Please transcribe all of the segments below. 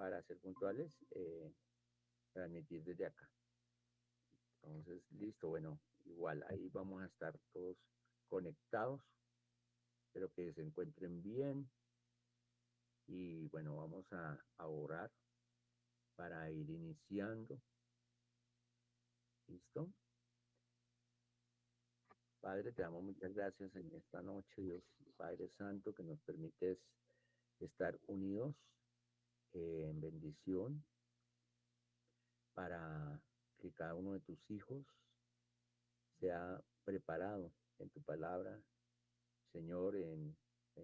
para ser puntuales, transmitir desde acá. Entonces, listo, bueno, igual ahí vamos a estar todos conectados. Espero que se encuentren bien. Y bueno, vamos a orar para ir iniciando. ¿Listo? Padre, te damos muchas gracias en esta noche, Dios Padre Santo, que nos permites estar unidos en bendición para que cada uno de tus hijos sea preparado en tu palabra, Señor, en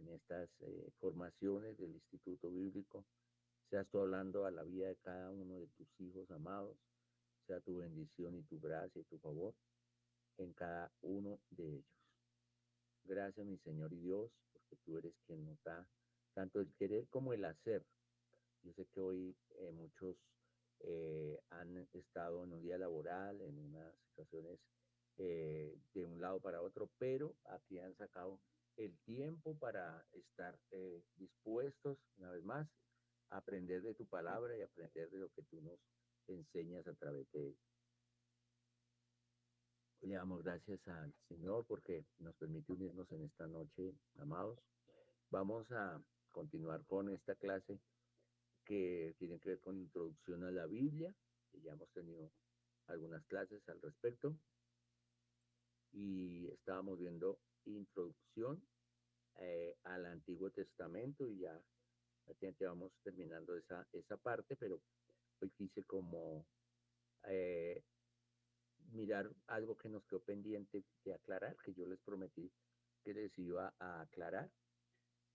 estas formaciones del Instituto Bíblico. Seas tú hablando a la vida de cada uno de tus hijos amados, sea tu bendición y tu gracia y tu favor en cada uno de ellos. Gracias, mi Señor y Dios, porque tú eres quien nos da tanto el querer como el hacer. Yo sé que hoy muchos han estado en un día laboral, en unas situaciones de un lado para otro, pero aquí han sacado el tiempo para estar dispuestos, una vez más, a aprender de tu palabra y aprender de lo que tú nos enseñas a través de ella. Le damos gracias al Señor porque nos permite unirnos en esta noche, amados. Vamos a continuar con esta clase que tiene que ver con introducción a la Biblia, y ya hemos tenido algunas clases al respecto, y estábamos viendo introducción al Antiguo Testamento, y ya prácticamente vamos terminando esa parte, pero hoy quise como eh, mirar algo que nos quedó pendiente de aclarar, que yo les prometí que les iba a aclarar.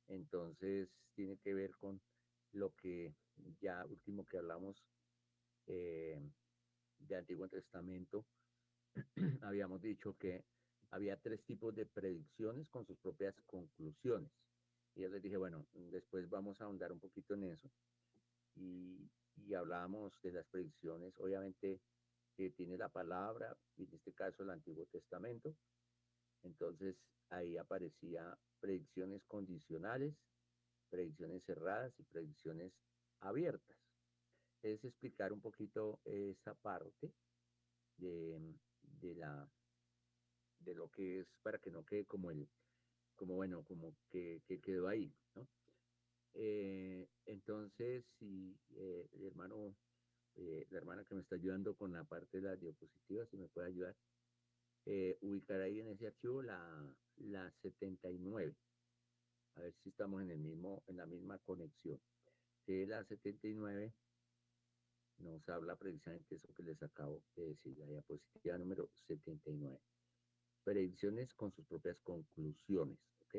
Entonces tiene que ver con lo que ya último que hablamos de Antiguo Testamento. Habíamos dicho que había 3 tipos de predicciones con sus propias conclusiones. Y yo les dije, bueno, después vamos a ahondar un poquito en eso. Y hablábamos de las predicciones, obviamente, que tiene la palabra, y en este caso el Antiguo Testamento. Entonces ahí aparecía predicciones condicionales, predicciones cerradas y predicciones abiertas. Es explicar un poquito esa parte de la de lo que es para que no quede como como bueno, como que quedó ahí, ¿no? Entonces, si el hermano, la hermana que me está ayudando con la parte de las diapositivas, si me puede ayudar, ubicar ahí en ese archivo la 79, a ver si estamos en la misma conexión. Que la 79 nos habla precisamente eso que les acabo de decir, la diapositiva número 79. Predicciones con sus propias conclusiones, ¿ok?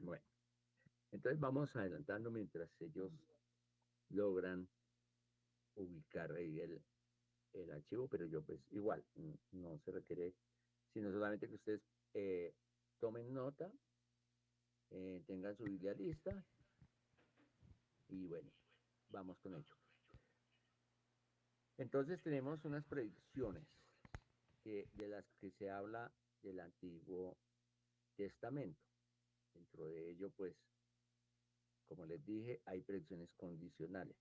Bueno, entonces vamos adelantando mientras ellos logran ubicar ahí el archivo, pero yo pues igual, no se requiere, sino solamente que ustedes tomen nota, tengan su Biblia lista y bueno, vamos con ello. Entonces tenemos unas predicciones de las que se habla del Antiguo Testamento. Dentro de ello, pues, como les dije, hay predicciones condicionales.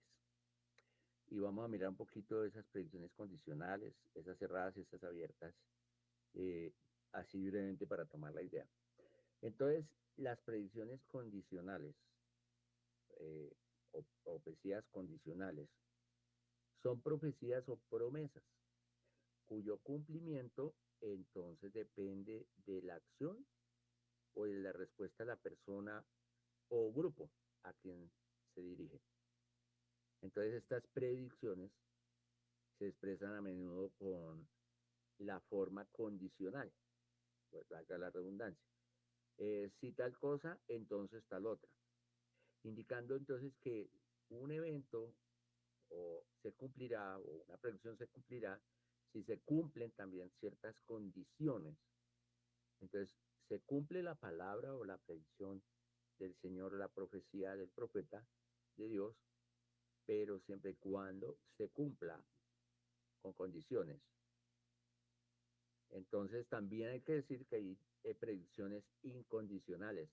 Y vamos a mirar un poquito de esas predicciones condicionales, esas cerradas y esas abiertas, eh, así brevemente para tomar la idea. Entonces, las predicciones condicionales o profecías condicionales son profecías o promesas cuyo cumplimiento entonces depende de la acción o de la respuesta de la persona o grupo a quien se dirige. Entonces, estas predicciones se expresan a menudo con la forma condicional, pues valga la redundancia. Si tal cosa, entonces tal otra, indicando entonces que un evento o se cumplirá o una predicción se cumplirá si se cumplen también ciertas condiciones. Entonces, se cumple la palabra o la predicción del Señor, la profecía del profeta de Dios, pero siempre y cuando se cumpla con condiciones. Entonces, también hay que decir que hay predicciones incondicionales.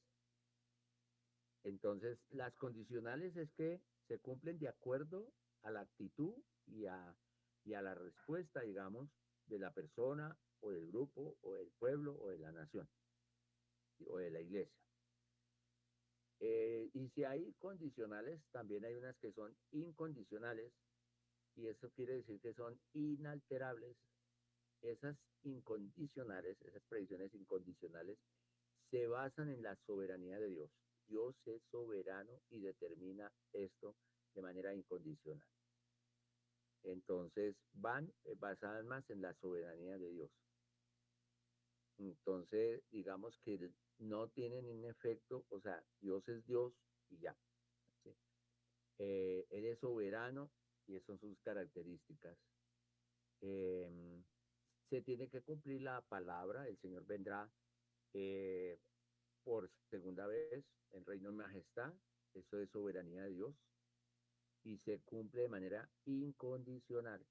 Entonces, las condicionales es que se cumplen de acuerdo a la actitud y a la respuesta, digamos, de la persona o del grupo o del pueblo o de la nación o de la iglesia. Y si hay condicionales, también hay unas que son incondicionales y eso quiere decir que son inalterables. Esas incondicionales, esas predicciones incondicionales, se basan en la soberanía de Dios. Dios es soberano y determina esto de manera incondicional. Entonces van basadas más en la soberanía de Dios. Entonces, digamos que no tienen un efecto, o sea, Dios es Dios y ya. ¿Sí? Él es soberano y esas son sus características. Eh, Se tiene que cumplir la palabra, el Señor vendrá eh, por segunda vez en reino de majestad, eso es soberanía de Dios, y se cumple de manera incondicional.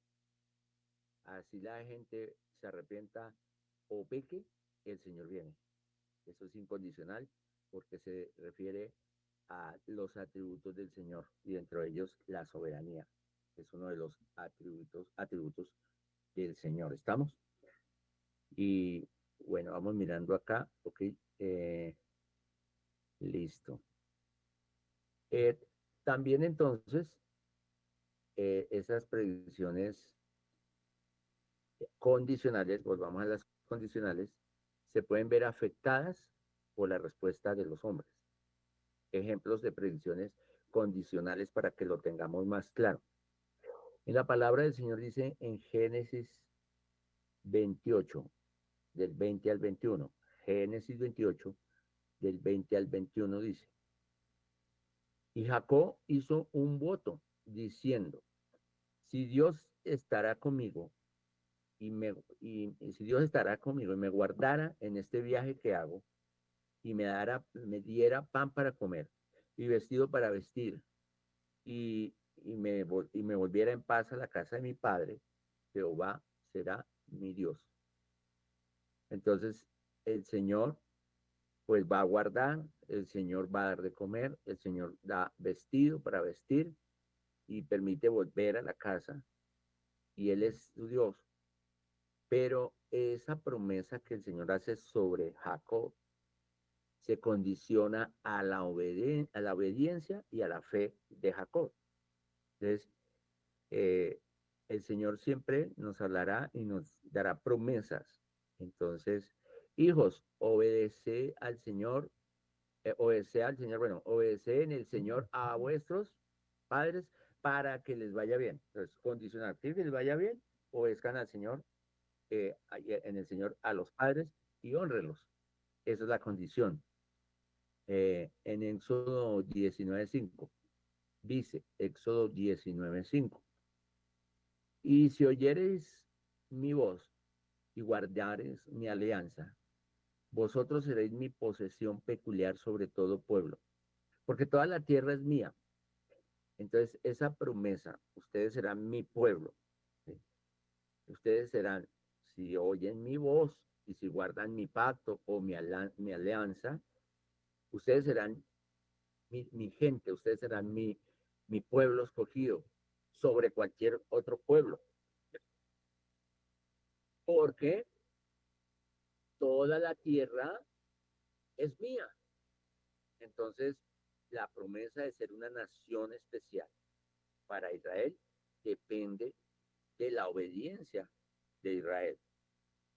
Así la gente se arrepienta o peque, el Señor viene. Eso es incondicional porque se refiere a los atributos del Señor y dentro de ellos la soberanía. Es uno de los atributos del Señor. ¿Estamos? Y bueno, vamos mirando acá. Ok. Listo. Eh, También entonces, esas predicciones condicionales, volvamos a las condicionales, se pueden ver afectadas por la respuesta de los hombres. Ejemplos de predicciones condicionales para que lo tengamos más claro. En la palabra del Señor dice en Génesis 28, del 20 al 21. Génesis 28, del 20 al 21 dice, y Jacob hizo un voto diciendo, si Dios estará conmigo y si Dios estará conmigo y me guardara en este viaje que hago y me diera pan para comer y vestido para vestir y me volviera en paz a la casa de mi padre, Jehová será mi Dios. Entonces el Señor pues va a guardar, el Señor va a dar de comer, el Señor da vestido para vestir y permite volver a la casa y Él es su Dios. Pero esa promesa que el Señor hace sobre Jacob se condiciona a la obediencia y a la fe de Jacob. Entonces, eh, el Señor siempre nos hablará y nos dará promesas. Entonces, hijos, obedece en el Señor a vuestros padres para que les vaya bien. Entonces, condicionar, que les vaya bien, obedezcan al Señor, en el Señor a los padres y honrenlos. Esa es la condición. En Éxodo 19:5, dice Éxodo 19:5, y si oyereis mi voz y guardareis mi alianza, vosotros seréis mi posesión peculiar sobre todo pueblo, porque toda la tierra es mía. Entonces, esa promesa, ustedes serán mi pueblo. ¿Sí? Ustedes serán, si oyen mi voz y si guardan mi pacto o mi alianza, ustedes serán mi gente, ustedes serán mi pueblo escogido sobre cualquier otro pueblo. Porque toda la tierra es mía. Entonces, la promesa de ser una nación especial para Israel depende de la obediencia de Israel.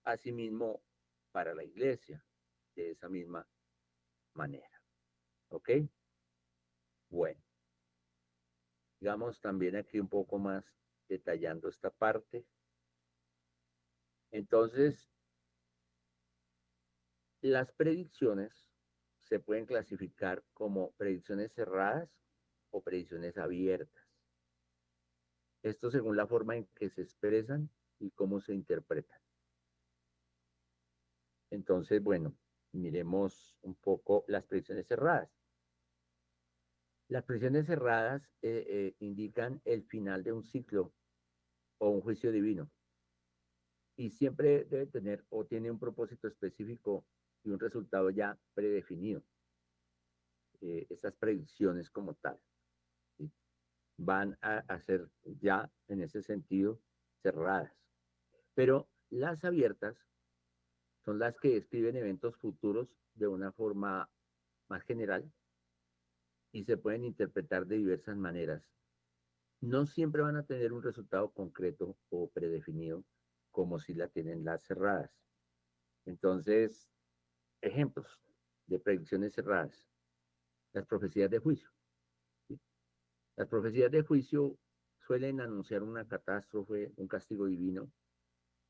Asimismo, para la iglesia, de esa misma manera. ¿Ok? Bueno, digamos también aquí un poco más detallando esta parte. Entonces, las predicciones se pueden clasificar como predicciones cerradas o predicciones abiertas. Esto según la forma en que se expresan y cómo se interpretan. Entonces, bueno, miremos un poco las predicciones cerradas. Las predicciones cerradas indican el final de un ciclo o un juicio divino y siempre debe tener o tiene un propósito específico y un resultado ya predefinido. estas predicciones como tal, ¿sí? Van a ser ya en ese sentido cerradas. Pero las abiertas son las que describen eventos futuros de una forma más general y se pueden interpretar de diversas maneras. No siempre van a tener un resultado concreto o predefinido como si la tienen las cerradas. Entonces, ejemplos de predicciones cerradas. Las profecías de juicio. ¿Sí? Las profecías de juicio suelen anunciar una catástrofe, un castigo divino,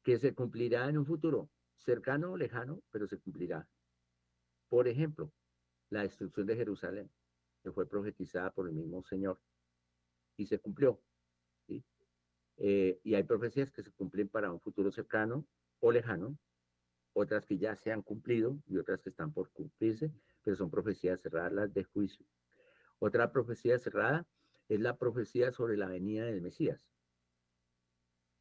que se cumplirá en un futuro cercano o lejano, pero se cumplirá. Por ejemplo, la destrucción de Jerusalén, que fue profetizada por el mismo Señor y se cumplió. ¿Sí? Y hay profecías que se cumplen para un futuro cercano o lejano, otras que ya se han cumplido y otras que están por cumplirse, pero son profecías cerradas las de juicio. Otra profecía cerrada es la profecía sobre la venida del Mesías.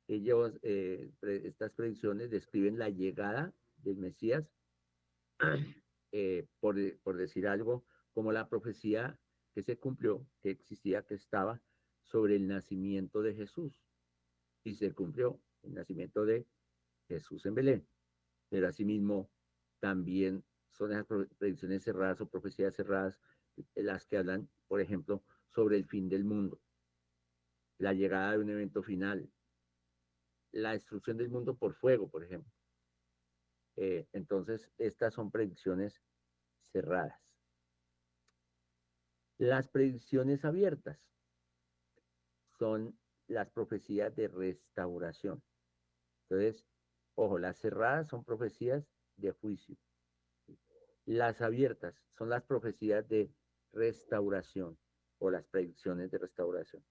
Estas predicciones describen la llegada del Mesías, por decir algo, como la profecía que se cumplió, que existía, que estaba sobre el nacimiento de Jesús. Y se cumplió el nacimiento de Jesús en Belén. Pero asimismo, también son esas predicciones cerradas o profecías cerradas las que hablan, por ejemplo, sobre el fin del mundo, la llegada de un evento final, la destrucción del mundo por fuego, por ejemplo. Entonces, estas son predicciones cerradas. Las predicciones abiertas son las profecías de restauración. Entonces, ojo, las cerradas son profecías de juicio. Las abiertas son las profecías de restauración o las predicciones de restauración.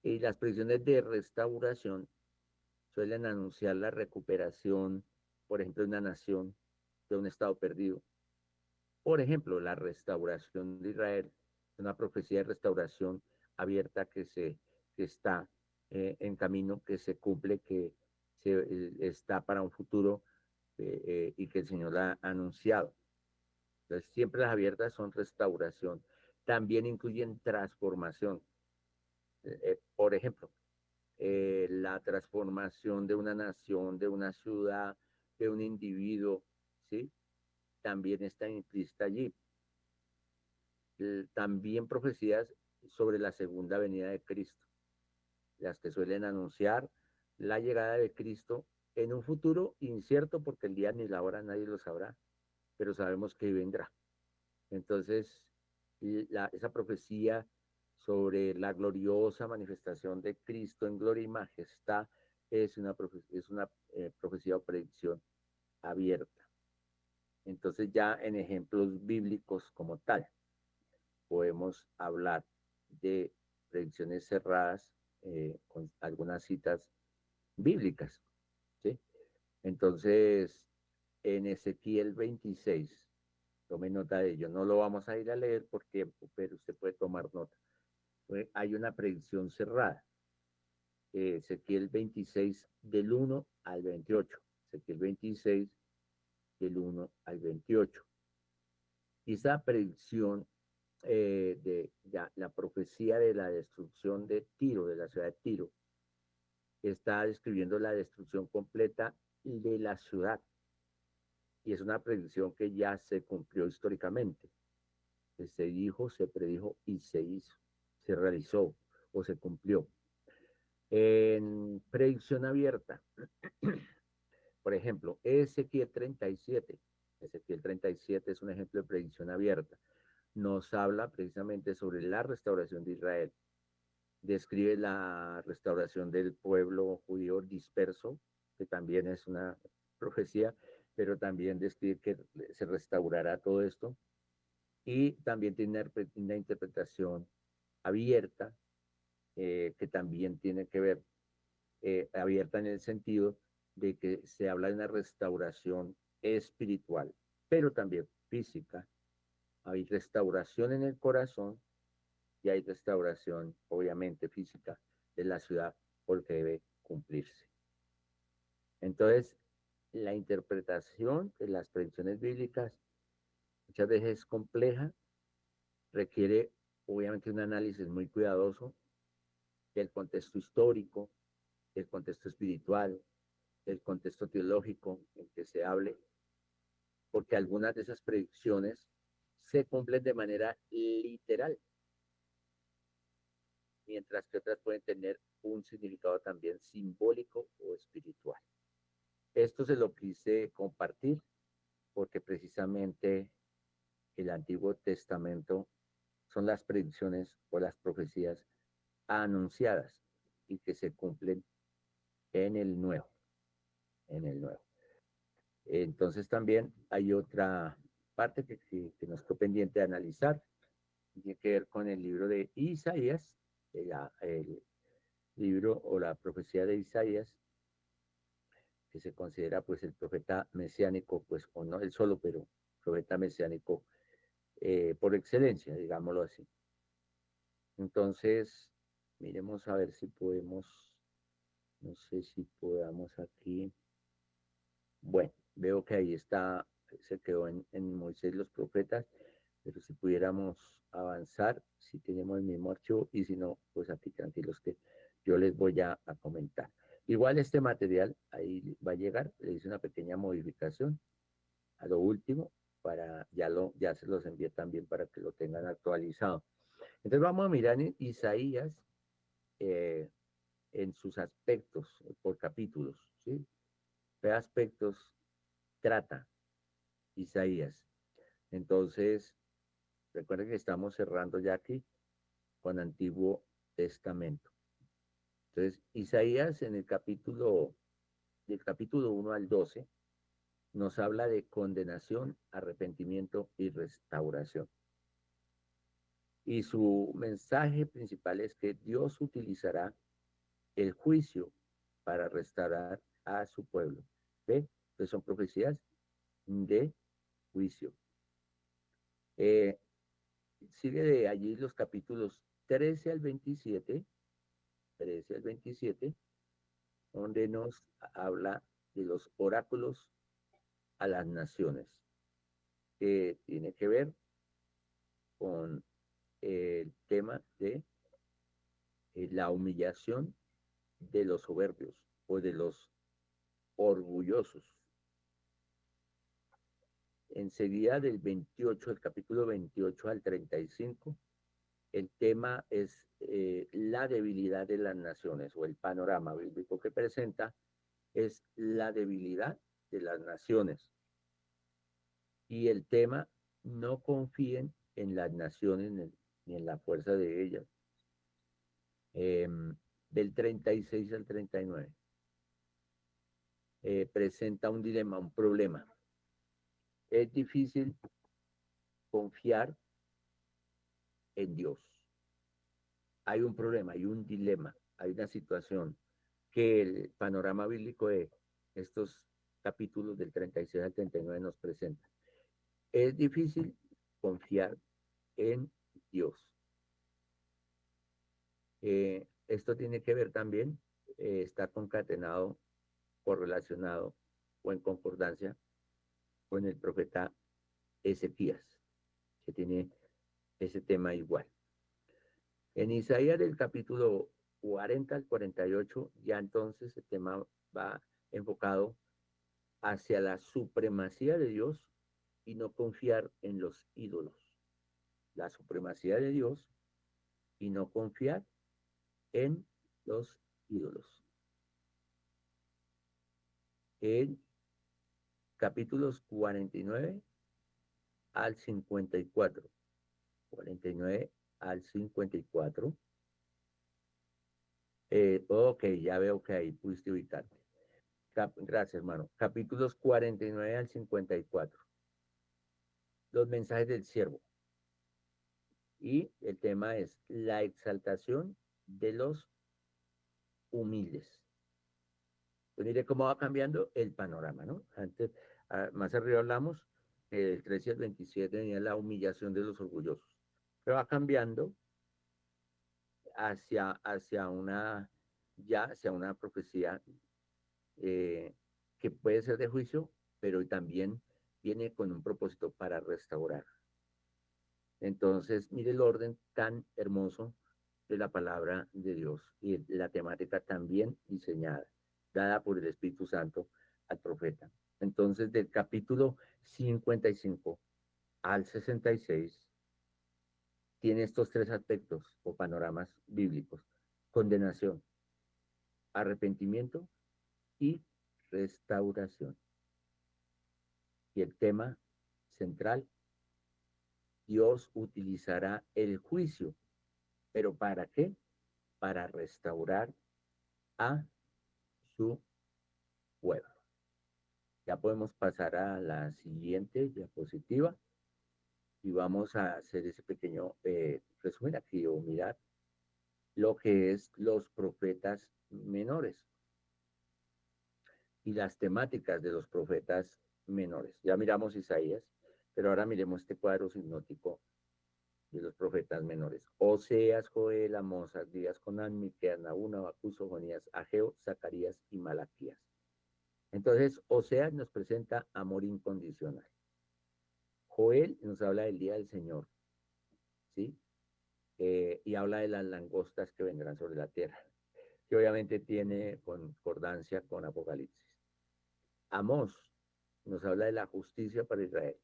Y las predicciones de restauración suelen anunciar la recuperación, por ejemplo, de una nación, de un estado perdido. Por ejemplo, la restauración de Israel, una profecía de restauración abierta que está en camino, que se cumple, está para un futuro y que el Señor ha anunciado. Entonces, siempre las abiertas son restauración. También incluyen transformación. Por ejemplo, la transformación de una nación, de una ciudad, de un individuo, ¿sí? También está implícita allí. También profecías sobre la segunda venida de Cristo, las que suelen anunciar la llegada de Cristo en un futuro incierto, porque el día ni la hora nadie lo sabrá, pero sabemos que vendrá. Entonces, esa profecía sobre la gloriosa manifestación de Cristo en gloria y majestad es una profecía o predicción abierta. Entonces, ya en ejemplos bíblicos como tal, podemos hablar de predicciones cerradas con algunas citas bíblicas, ¿sí? Entonces, en Ezequiel 26, tome nota de ello. No lo vamos a ir a leer por tiempo, pero usted puede tomar nota. Hay una predicción cerrada. Ezequiel 26 del 1 al 28. Ezequiel 26 del 1 al 28. Y esa predicción de ya, la profecía de la destrucción de Tiro, de la ciudad de Tiro, está describiendo la destrucción completa de la ciudad. Y es una predicción que ya se cumplió históricamente. Se dijo, se predijo y se hizo, se realizó o se cumplió. En predicción abierta, por ejemplo, Ezequiel 37. Ezequiel 37 es un ejemplo de predicción abierta. Nos habla precisamente sobre la restauración de Israel. Describe la restauración del pueblo judío disperso, que también es una profecía, pero también describe que se restaurará todo esto. Y también tiene una interpretación abierta, que también tiene que ver, abierta en el sentido de que se habla de una restauración espiritual, pero también física. Hay restauración en el corazón y hay restauración, obviamente, física de la ciudad porque debe cumplirse. Entonces, la interpretación de las predicciones bíblicas muchas veces es compleja, requiere obviamente un análisis muy cuidadoso del contexto histórico, del contexto espiritual, del contexto teológico en que se hable, porque algunas de esas predicciones se cumplen de manera literal, mientras que otras pueden tener un significado también simbólico o espiritual. Esto se lo quise compartir porque precisamente el Antiguo Testamento son las predicciones o las profecías anunciadas y que se cumplen en el Nuevo, en el Nuevo. Entonces también hay otra parte que nos quedó pendiente de analizar, tiene que ver con el libro de Isaías, el libro o la profecía de Isaías, que se considera pues el profeta mesiánico, pues o no el solo, pero profeta mesiánico por excelencia, digámoslo así. Entonces, miremos a ver si podemos, no sé si podamos aquí. Bueno, veo que ahí está, se quedó en Moisés los profetas, pero si pudiéramos avanzar, si tenemos el mismo archivo, y si no, pues aquí tranquilos que yo les voy a comentar. Igual este material ahí va a llegar, le hice una pequeña modificación a lo último, para ya se los envié también para que lo tengan actualizado. Entonces vamos a mirar en Isaías eh, en sus aspectos, por capítulos, ¿sí? ¿Qué aspectos trata Isaías? Entonces, recuerden que estamos cerrando ya aquí con Antiguo Testamento. Entonces, Isaías en del capítulo 1 al 12, nos habla de condenación, arrepentimiento y restauración. Y su mensaje principal es que Dios utilizará el juicio para restaurar a su pueblo. ¿Ve? Entonces son profecías de juicio. Eh, Sigue de allí los capítulos 13 al 27, 13 al 27, donde nos habla de los oráculos a las naciones, que tiene que ver con el tema de la humillación de los soberbios o de los orgullosos. Enseguida del 28, el capítulo 28 al 35, el tema es la debilidad de las naciones o el panorama bíblico que presenta es la debilidad de las naciones. Y el tema, no confíen en las naciones ni en la fuerza de ellas. Del 36 al 39. Presenta un dilema, un problema. Es difícil confiar en Dios. Hay un problema, hay un dilema, hay una situación que el panorama bíblico de estos capítulos del 36 al 39 nos presenta. Es difícil confiar en Dios. Esto tiene que ver también, está concatenado, correlacionado o en concordancia con el profeta Ezequías, que tiene ese tema igual. En Isaías del capítulo 40 al 48, ya entonces el tema va enfocado hacia la supremacía de Dios y no confiar en los ídolos. La supremacía de Dios y no confiar en los ídolos. En capítulos 49 al 54. 49 al 54. Ok, ya veo que ahí pudiste ubicarte. Gracias, hermano. Capítulos 49 al 54. Los mensajes del siervo. Y el tema es la exaltación de los humildes. Pues mire cómo va cambiando el panorama, ¿no? Antes, más arriba hablamos, el 13 al 27 tenía la humillación de los orgullosos. Pero va cambiando hacia una profecía que puede ser de juicio, pero también viene con un propósito para restaurar. Entonces, mire el orden tan hermoso de la palabra de Dios y la temática también diseñada, dada por el Espíritu Santo al profeta. Entonces, del capítulo 55 al 66, tiene estos tres aspectos o panoramas bíblicos: condenación, arrepentimiento y restauración. Y el tema central: Dios utilizará el juicio. ¿Pero para qué? Para restaurar a su pueblo. Ya podemos pasar a la siguiente diapositiva y vamos a hacer ese pequeño resumen aquí o mirar lo que es los profetas menores y las temáticas de los profetas menores. Ya miramos Isaías, pero ahora miremos este cuadro sinóptico de los profetas menores: Oseas, Joel, Amós, Abdías, Jonán, Miqueas, Nahum, Habacuc, Sofonías, Ageo, Zacarías y Malaquías. Entonces, Oseas nos presenta amor incondicional. Joel nos habla del día del Señor, ¿sí? Y habla de las langostas que vendrán sobre la tierra, que obviamente tiene concordancia con Apocalipsis. Amós nos habla de la justicia para Israel.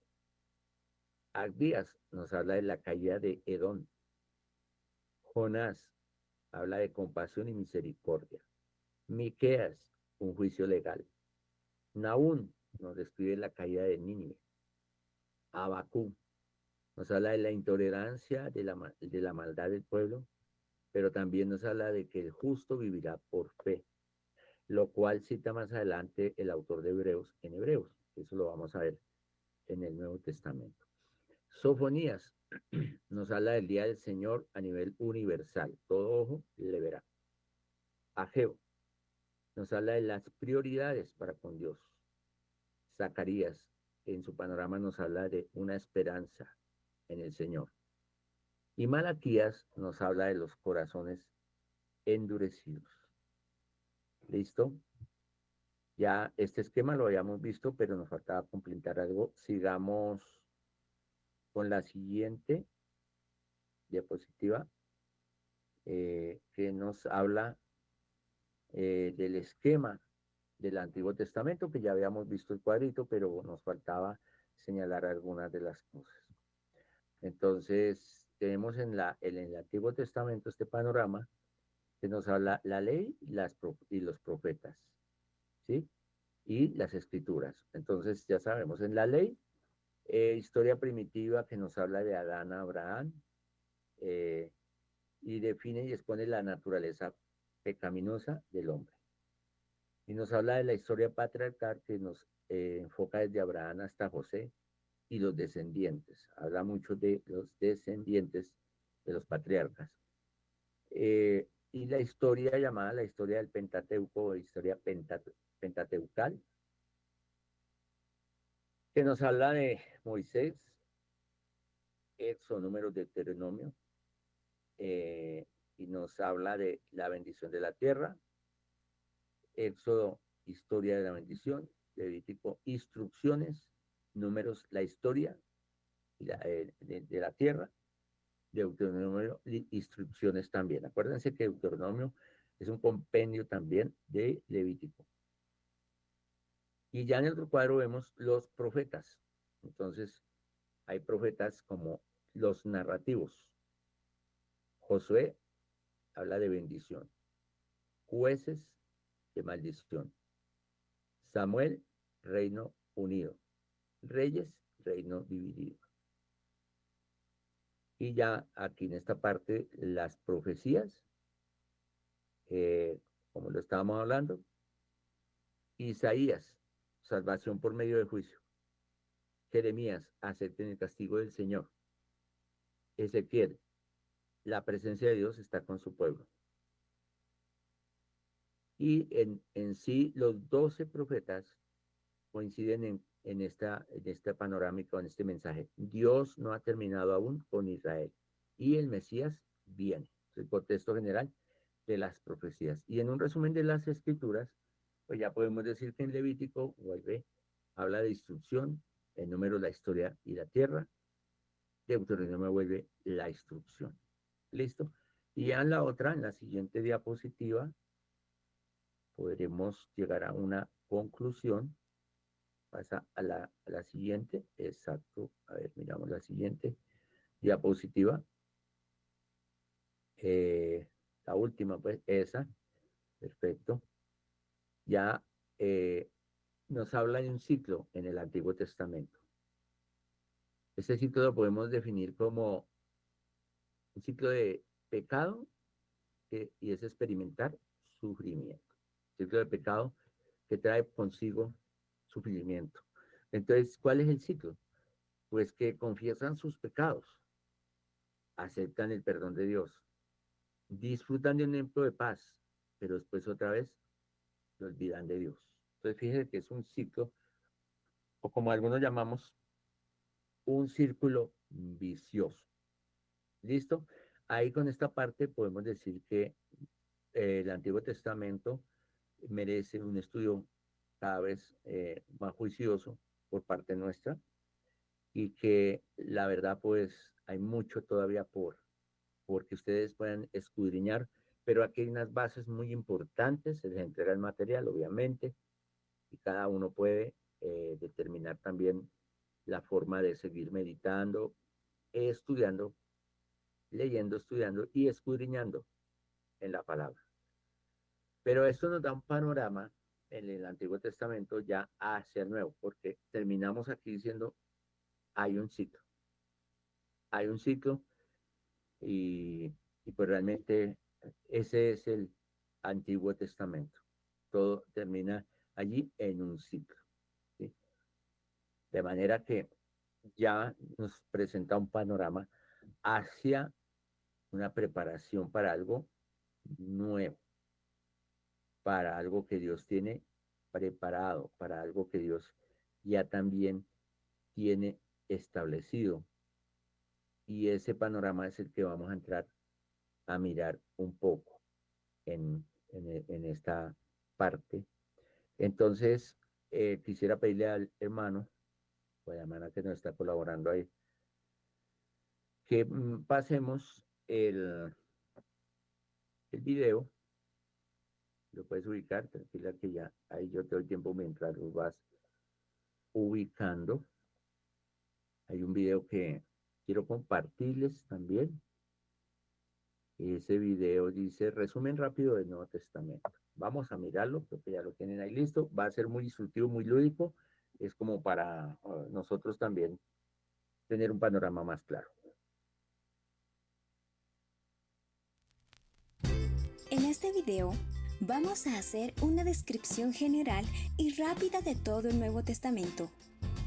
Abdías nos habla de la caída de Edom. Jonás habla de compasión y misericordia. Miqueas, un juicio legal. Nahum nos describe la caída de Nínive. Habacuc nos habla de la intolerancia, de la maldad del pueblo, pero también nos habla de que el justo vivirá por fe, lo cual cita más adelante el autor de Hebreos en Hebreos. Eso lo vamos a ver en el Nuevo Testamento. Sofonías nos habla del día del Señor a nivel universal. Todo ojo le verá. Ageo nos habla de las prioridades para con Dios. Zacarías, en su panorama, nos habla de una esperanza en el Señor. Y Malaquías nos habla de los corazones endurecidos. ¿Listo? Ya este esquema lo habíamos visto, pero nos faltaba completar algo. Sigamos con la siguiente diapositiva, que nos habla del esquema del Antiguo Testamento, que ya habíamos visto el cuadrito, pero nos faltaba señalar algunas de las cosas. Entonces, tenemos en el Antiguo Testamento este panorama que nos habla la ley y los profetas, ¿sí? Y las escrituras. Entonces, ya sabemos, en la ley, historia primitiva que nos habla de Adán a Abraham, y define y expone la naturaleza pecaminosa del hombre. Y nos habla de la historia patriarcal que nos enfoca desde Abraham hasta José y los descendientes. Habla mucho de los descendientes de los patriarcas. Y la historia llamada la historia del Pentateuco o historia pentateucal, que nos habla de Moisés, Éxodo, Números, Deuteronomio, y nos habla de la bendición de la tierra. Éxodo, historia de la bendición. Levítico, instrucciones. Números, la historia de la tierra. Deuteronomio, instrucciones también. Acuérdense que Deuteronomio es un compendio también de Levítico. Y ya en el otro cuadro vemos los profetas. Entonces, hay profetas como los narrativos. Josué habla de bendición. Jueces, de maldición. Samuel, reino unido. Reyes, reino dividido. Y ya aquí en esta parte, las profecías, como lo estábamos hablando. Isaías, salvación por medio de juicio. Jeremías, acepten el castigo del Señor. Ezequiel, la presencia de Dios está con su pueblo. Y en sí, los 12 profetas coinciden en esta panorámica, en este mensaje. Dios no ha terminado aún con Israel y el Mesías viene. Es el contexto general de las profecías. Y en un resumen de las escrituras, pues ya podemos decir que en Levítico, vuelve, habla de instrucción, en Números la historia y la tierra, Deuteronomio me vuelve la instrucción. ¿Listo? Y ya en la siguiente diapositiva, podremos llegar a una conclusión. Pasa a la siguiente, exacto. A ver, miramos la siguiente diapositiva. La última, pues, esa. Perfecto. Ya nos habla de un ciclo en el Antiguo Testamento. Este ciclo lo podemos definir como un ciclo de pecado y es experimentar sufrimiento. Ciclo de pecado que trae consigo sufrimiento. Entonces, ¿cuál es el ciclo? Pues que confiesan sus pecados, aceptan el perdón de Dios, disfrutan de un tiempo de paz, pero después otra vez se olvidan de Dios. Entonces, fíjense que es un ciclo, o como algunos llamamos, un círculo vicioso. ¿Listo? Ahí con esta parte podemos decir que el Antiguo Testamento merece un estudio cada vez más juicioso por parte nuestra y que la verdad pues hay mucho todavía porque ustedes puedan escudriñar, pero aquí hay unas bases muy importantes, se les entrega el material obviamente y cada uno puede determinar también la forma de seguir meditando, estudiando, leyendo, estudiando y escudriñando en la palabra. Pero esto nos da un panorama en el Antiguo Testamento ya hacia el Nuevo, porque terminamos aquí diciendo, hay un ciclo y, y pues realmente ese es el Antiguo Testamento. Todo termina allí en un ciclo. ¿Sí? De manera que ya nos presenta un panorama hacia una preparación para algo nuevo, para algo que Dios tiene preparado, para algo que Dios ya también tiene establecido. Y ese panorama es el que vamos a entrar a mirar un poco en esta parte. Entonces, quisiera pedirle al hermano, o a la hermana que nos está colaborando ahí, que pasemos el video. Lo puedes ubicar, tranquila que ya ahí yo todo el tiempo mientras lo vas ubicando. Hay un video que quiero compartirles también. Ese video dice resumen rápido del Nuevo Testamento. Vamos a mirarlo, creo que ya lo tienen ahí listo. Va a ser muy instructivo, muy lúdico. Es como para nosotros también tener un panorama más claro. En este video vamos a hacer una descripción general y rápida de todo el Nuevo Testamento,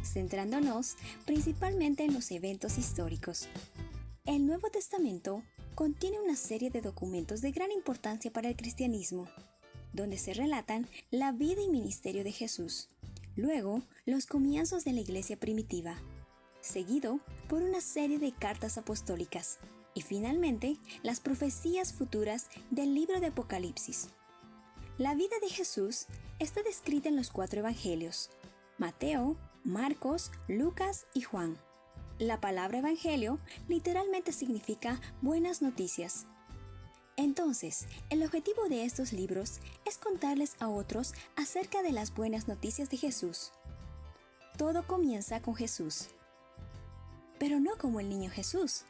centrándonos principalmente en los eventos históricos. El Nuevo Testamento contiene una serie de documentos de gran importancia para el cristianismo, donde se relatan la vida y ministerio de Jesús, luego los comienzos de la iglesia primitiva, seguido por una serie de cartas apostólicas, y finalmente las profecías futuras del libro de Apocalipsis. La vida de Jesús está descrita en los 4 evangelios: Mateo, Marcos, Lucas y Juan. La palabra evangelio literalmente significa buenas noticias. Entonces, el objetivo de estos libros es contarles a otros acerca de las buenas noticias de Jesús. Todo comienza con Jesús, pero no como el niño Jesús,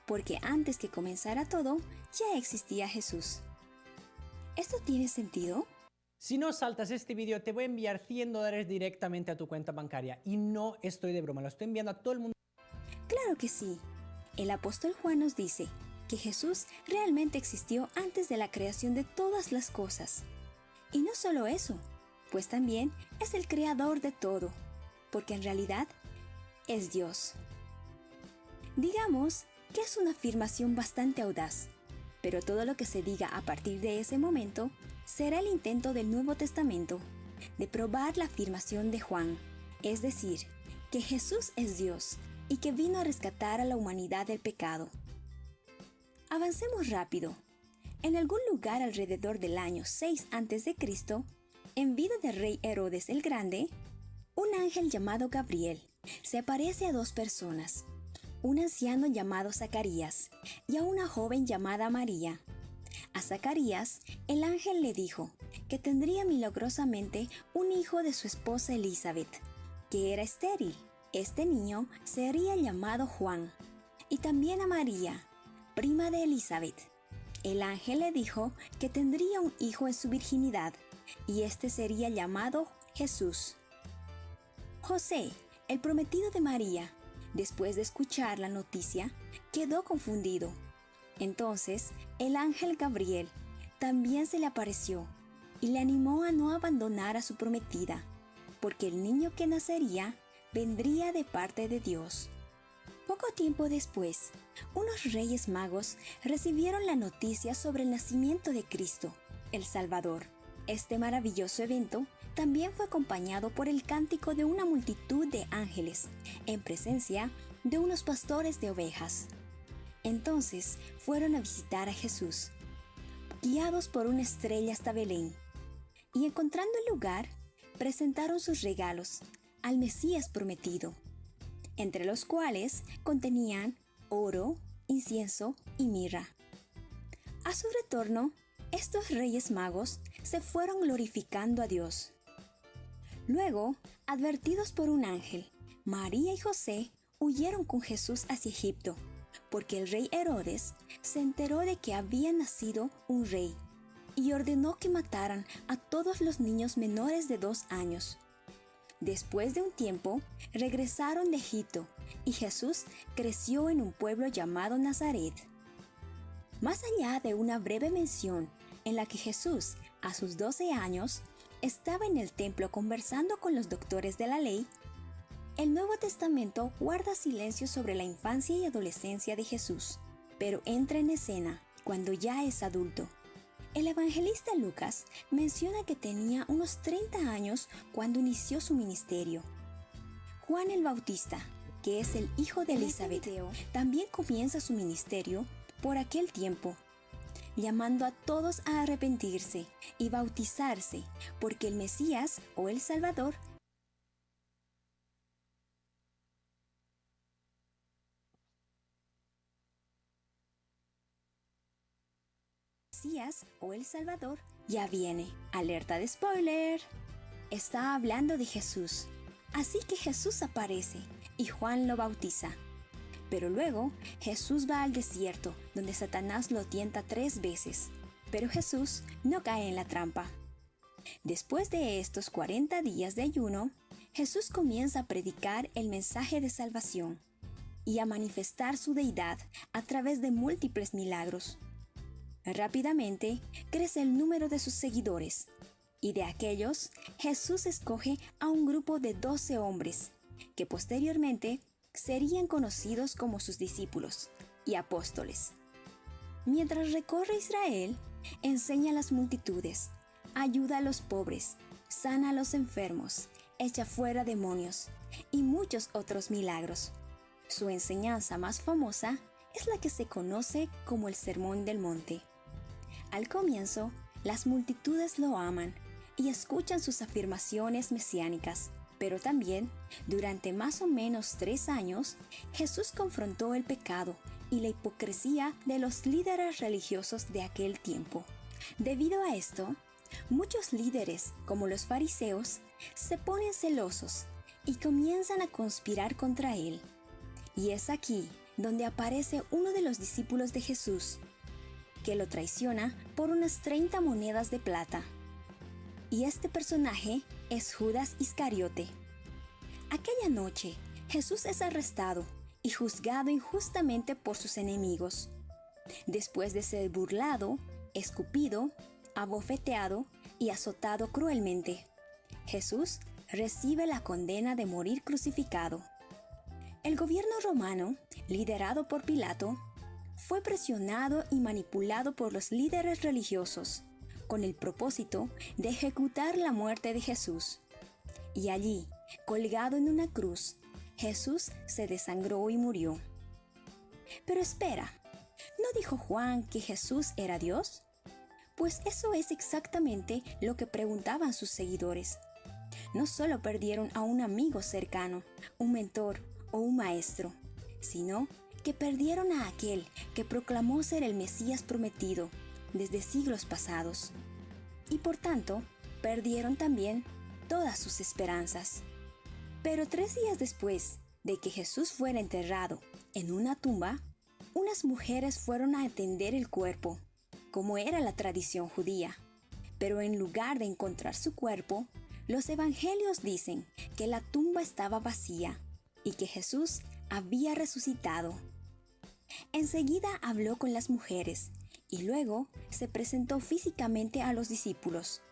porque antes que comenzara todo, ya existía Jesús. ¿Esto tiene sentido? Si no saltas este vídeo, te voy a enviar $100 directamente a tu cuenta bancaria. Y no estoy de broma, lo estoy enviando a todo el mundo. Claro que sí. El apóstol Juan nos dice que Jesús realmente existió antes de la creación de todas las cosas. Y no solo eso, pues también es el creador de todo, porque en realidad es Dios. Digamos que es una afirmación bastante audaz, pero todo lo que se diga a partir de ese momento será el intento del Nuevo Testamento de probar la afirmación de Juan, es decir, que Jesús es Dios y que vino a rescatar a la humanidad del pecado. Avancemos rápido. En algún lugar alrededor del año 6 a.C., en vida del rey Herodes el Grande, un ángel llamado Gabriel se aparece a dos personas, un anciano llamado Zacarías y a una joven llamada María. A Zacarías, el ángel le dijo que tendría milagrosamente un hijo de su esposa Elizabeth, que era estéril. Este niño sería llamado Juan. Y también a María, prima de Elizabeth. El ángel le dijo que tendría un hijo en su virginidad, y este sería llamado Jesús. José, el prometido de María, después de escuchar la noticia, quedó confundido. Entonces, el ángel Gabriel también se le apareció y le animó a no abandonar a su prometida, porque el niño que nacería vendría de parte de Dios. Poco tiempo después, unos reyes magos recibieron la noticia sobre el nacimiento de Cristo, el Salvador. Este maravilloso evento también fue acompañado por el cántico de una multitud de ángeles, en presencia de unos pastores de ovejas. Entonces fueron a visitar a Jesús, guiados por una estrella hasta Belén, y encontrando el lugar, presentaron sus regalos al Mesías prometido, entre los cuales contenían oro, incienso y mirra. A su retorno, estos reyes magos se fueron glorificando a Dios. Luego, advertidos por un ángel, María y José huyeron con Jesús hacia Egipto, porque el rey Herodes se enteró de que había nacido un rey y ordenó que mataran a todos los niños menores de 2 años. Después de un tiempo, regresaron de Egipto y Jesús creció en un pueblo llamado Nazaret. Más allá de una breve mención en la que Jesús, a sus 12 años, estaba en el templo conversando con los doctores de la ley, el Nuevo Testamento guarda silencio sobre la infancia y adolescencia de Jesús, pero entra en escena cuando ya es adulto. El evangelista Lucas menciona que tenía unos 30 años cuando inició su ministerio. Juan el Bautista, que es el hijo de Elizabeth, también comienza su ministerio por aquel tiempo, llamando a todos a arrepentirse y bautizarse, porque el Mesías o el Salvador ya viene. Alerta de spoiler. Está hablando de Jesús. Así que Jesús aparece y Juan lo bautiza. Pero luego Jesús va al desierto, donde Satanás lo tienta 3 veces. Pero Jesús no cae en la trampa. Después de estos 40 días de ayuno, Jesús comienza a predicar el mensaje de salvación y a manifestar su deidad a través de múltiples milagros. Rápidamente crece el número de sus seguidores, y de aquellos, Jesús escoge a un grupo de 12 hombres, que posteriormente serían conocidos como sus discípulos y apóstoles. Mientras recorre Israel, enseña a las multitudes, ayuda a los pobres, sana a los enfermos, echa fuera demonios y muchos otros milagros. Su enseñanza más famosa es la que se conoce como el Sermón del Monte. Al comienzo, las multitudes lo aman y escuchan sus afirmaciones mesiánicas, pero también, durante más o menos 3 años, Jesús confrontó el pecado y la hipocresía de los líderes religiosos de aquel tiempo. Debido a esto, muchos líderes, como los fariseos, se ponen celosos y comienzan a conspirar contra él. Y es aquí donde aparece uno de los discípulos de Jesús, que lo traiciona por unas 30 monedas de plata. Y este personaje es Judas Iscariote. Aquella noche, Jesús es arrestado y juzgado injustamente por sus enemigos. Después de ser burlado, escupido, abofeteado y azotado cruelmente, Jesús recibe la condena de morir crucificado. El gobierno romano, liderado por Pilato, fue presionado y manipulado por los líderes religiosos, con el propósito de ejecutar la muerte de Jesús. Y allí, colgado en una cruz, Jesús se desangró y murió. Pero espera, ¿no dijo Juan que Jesús era Dios? Pues eso es exactamente lo que preguntaban sus seguidores. No solo perdieron a un amigo cercano, un mentor o un maestro, sino que perdieron a aquel que proclamó ser el Mesías prometido desde siglos pasados. Y por tanto, perdieron también todas sus esperanzas. Pero 3 días después de que Jesús fuera enterrado en una tumba, unas mujeres fueron a atender el cuerpo, como era la tradición judía. Pero en lugar de encontrar su cuerpo, los evangelios dicen que la tumba estaba vacía y que Jesús había resucitado. Enseguida habló con las mujeres y luego se presentó físicamente a los discípulos.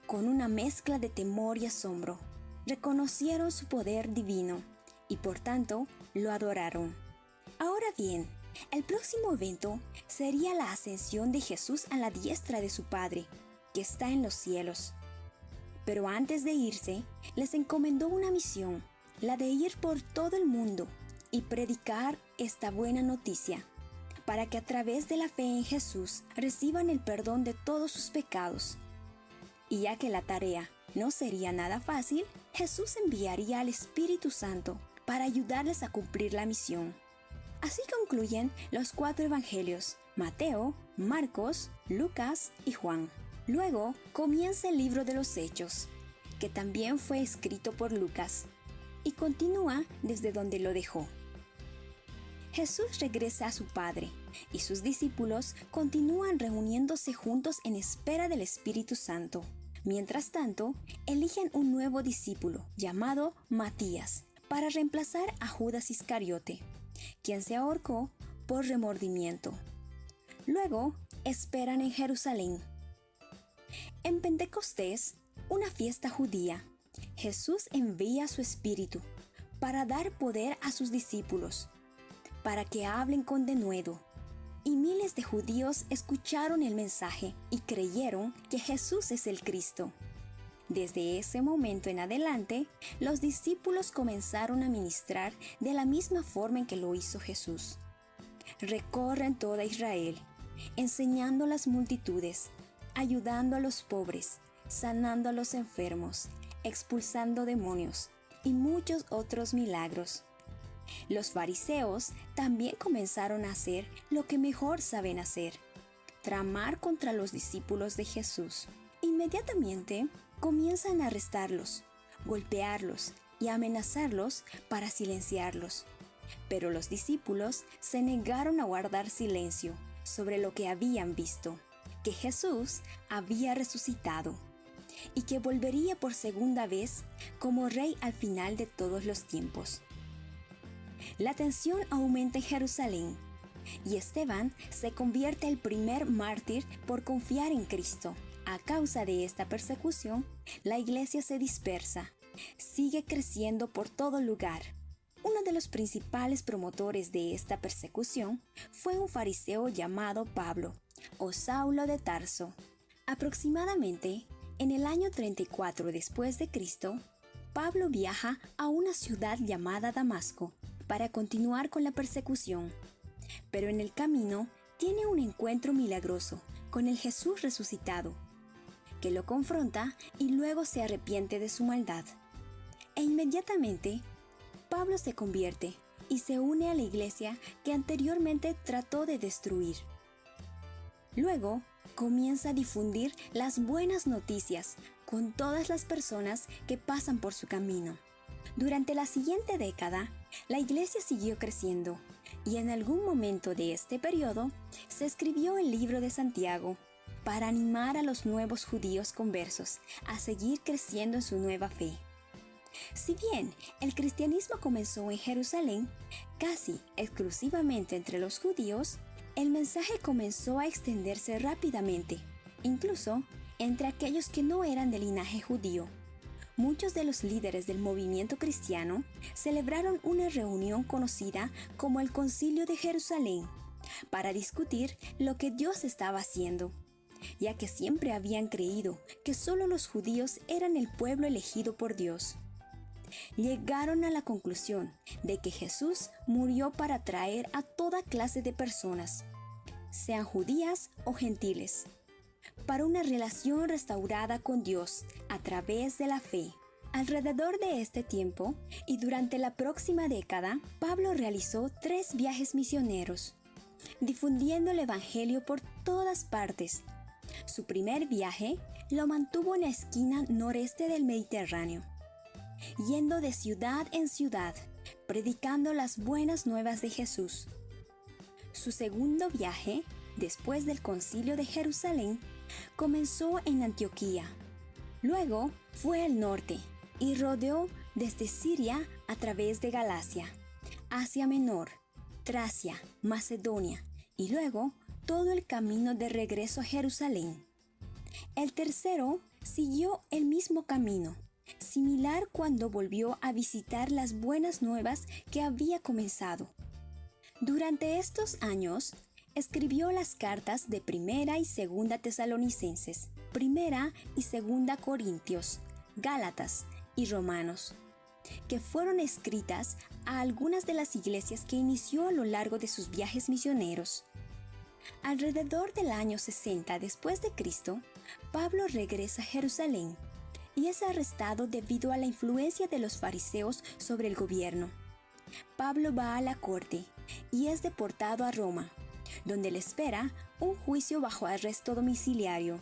Con una mezcla de temor y asombro, reconocieron su poder divino y por tanto lo adoraron. Ahora bien, el próximo evento sería la ascensión de Jesús a la diestra de su Padre, que está en los cielos. Pero antes de irse, les encomendó una misión, la de ir por todo el mundo y predicar esta buena noticia, para que a través de la fe en Jesús reciban el perdón de todos sus pecados. Y ya que la tarea no sería nada fácil, Jesús enviaría al Espíritu Santo para ayudarles a cumplir la misión. Así concluyen los 4 evangelios: Mateo, Marcos, Lucas y Juan. Luego comienza el libro de los Hechos, que también fue escrito por Lucas, y continúa desde donde lo dejó. Jesús regresa a su Padre, y sus discípulos continúan reuniéndose juntos en espera del Espíritu Santo. Mientras tanto, eligen un nuevo discípulo, llamado Matías, para reemplazar a Judas Iscariote, quien se ahorcó por remordimiento. Luego, esperan en Jerusalén. En Pentecostés, una fiesta judía, Jesús envía su Espíritu para dar poder a sus discípulos, para que hablen con denuedo. Y miles de judíos escucharon el mensaje y creyeron que Jesús es el Cristo. Desde ese momento en adelante, los discípulos comenzaron a ministrar de la misma forma en que lo hizo Jesús. Recorren toda Israel, enseñando a las multitudes, ayudando a los pobres, sanando a los enfermos, expulsando demonios y muchos otros milagros. Los fariseos también comenzaron a hacer lo que mejor saben hacer: tramar contra los discípulos de Jesús. Inmediatamente comienzan a arrestarlos, golpearlos y amenazarlos para silenciarlos. Pero los discípulos se negaron a guardar silencio sobre lo que habían visto: que Jesús había resucitado y que volvería por segunda vez como Rey al final de todos los tiempos. La tensión aumenta en Jerusalén y Esteban se convierte el primer mártir por confiar en Cristo. A causa de esta persecución, la iglesia se dispersa, sigue creciendo por todo lugar. Uno de los principales promotores de esta persecución fue un fariseo llamado Pablo, o Saulo de Tarso. Aproximadamente en el año 34 después de Cristo, Pablo viaja a una ciudad llamada Damasco para continuar con la persecución. Pero en el camino tiene un encuentro milagroso con el Jesús resucitado, que lo confronta y luego se arrepiente de su maldad. E inmediatamente, Pablo se convierte y se une a la iglesia que anteriormente trató de destruir. Luego, comienza a difundir las buenas noticias con todas las personas que pasan por su camino. Durante la siguiente década, la iglesia siguió creciendo y en algún momento de este periodo se escribió el libro de Santiago para animar a los nuevos judíos conversos a seguir creciendo en su nueva fe. Si bien el cristianismo comenzó en Jerusalén, casi exclusivamente entre los judíos, el mensaje comenzó a extenderse rápidamente, incluso entre aquellos que no eran de linaje judío. Muchos de los líderes del movimiento cristiano celebraron una reunión conocida como el Concilio de Jerusalén para discutir lo que Dios estaba haciendo, ya que siempre habían creído que solo los judíos eran el pueblo elegido por Dios. Llegaron a la conclusión de que Jesús murió para atraer a toda clase de personas, sean judías o gentiles, para una relación restaurada con Dios a través de la fe. Alrededor de este tiempo y durante la próxima década, Pablo realizó 3 viajes misioneros, difundiendo el Evangelio por todas partes. Su primer viaje lo mantuvo en la esquina noreste del Mediterráneo, yendo de ciudad en ciudad, predicando las buenas nuevas de Jesús. Su segundo viaje, después del Concilio de Jerusalén, comenzó en Antioquía. Luego fue al norte y rodeó desde Siria a través de Galacia, Asia Menor, Tracia, Macedonia y luego todo el camino de regreso a Jerusalén. El tercero siguió el mismo camino, similar cuando volvió a visitar las buenas nuevas que había comenzado. Durante estos años, escribió las cartas de Primera y Segunda Tesalonicenses, Primera y Segunda Corintios, Gálatas y Romanos, que fueron escritas a algunas de las iglesias que inició a lo largo de sus viajes misioneros. Alrededor del año 60 después de Cristo, Pablo regresa a Jerusalén y es arrestado debido a la influencia de los fariseos sobre el gobierno. Pablo va a la corte y es deportado a Roma, donde le espera un juicio bajo arresto domiciliario.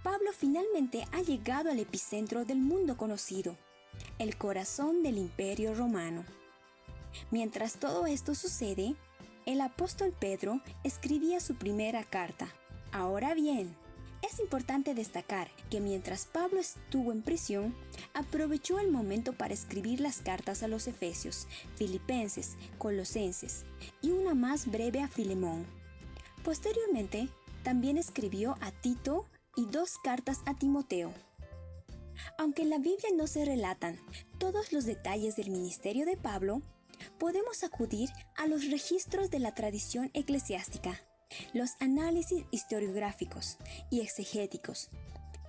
Pablo finalmente ha llegado al epicentro del mundo conocido, el corazón del Imperio Romano. Mientras todo esto sucede, el apóstol Pedro escribía su primera carta. Ahora bien, es importante destacar que mientras Pablo estuvo en prisión, aprovechó el momento para escribir las cartas a los Efesios, Filipenses, Colosenses y una más breve a Filemón. Posteriormente, también escribió a Tito y 2 cartas a Timoteo. Aunque en la Biblia no se relatan todos los detalles del ministerio de Pablo, podemos acudir a los registros de la tradición eclesiástica, los análisis historiográficos y exegéticos,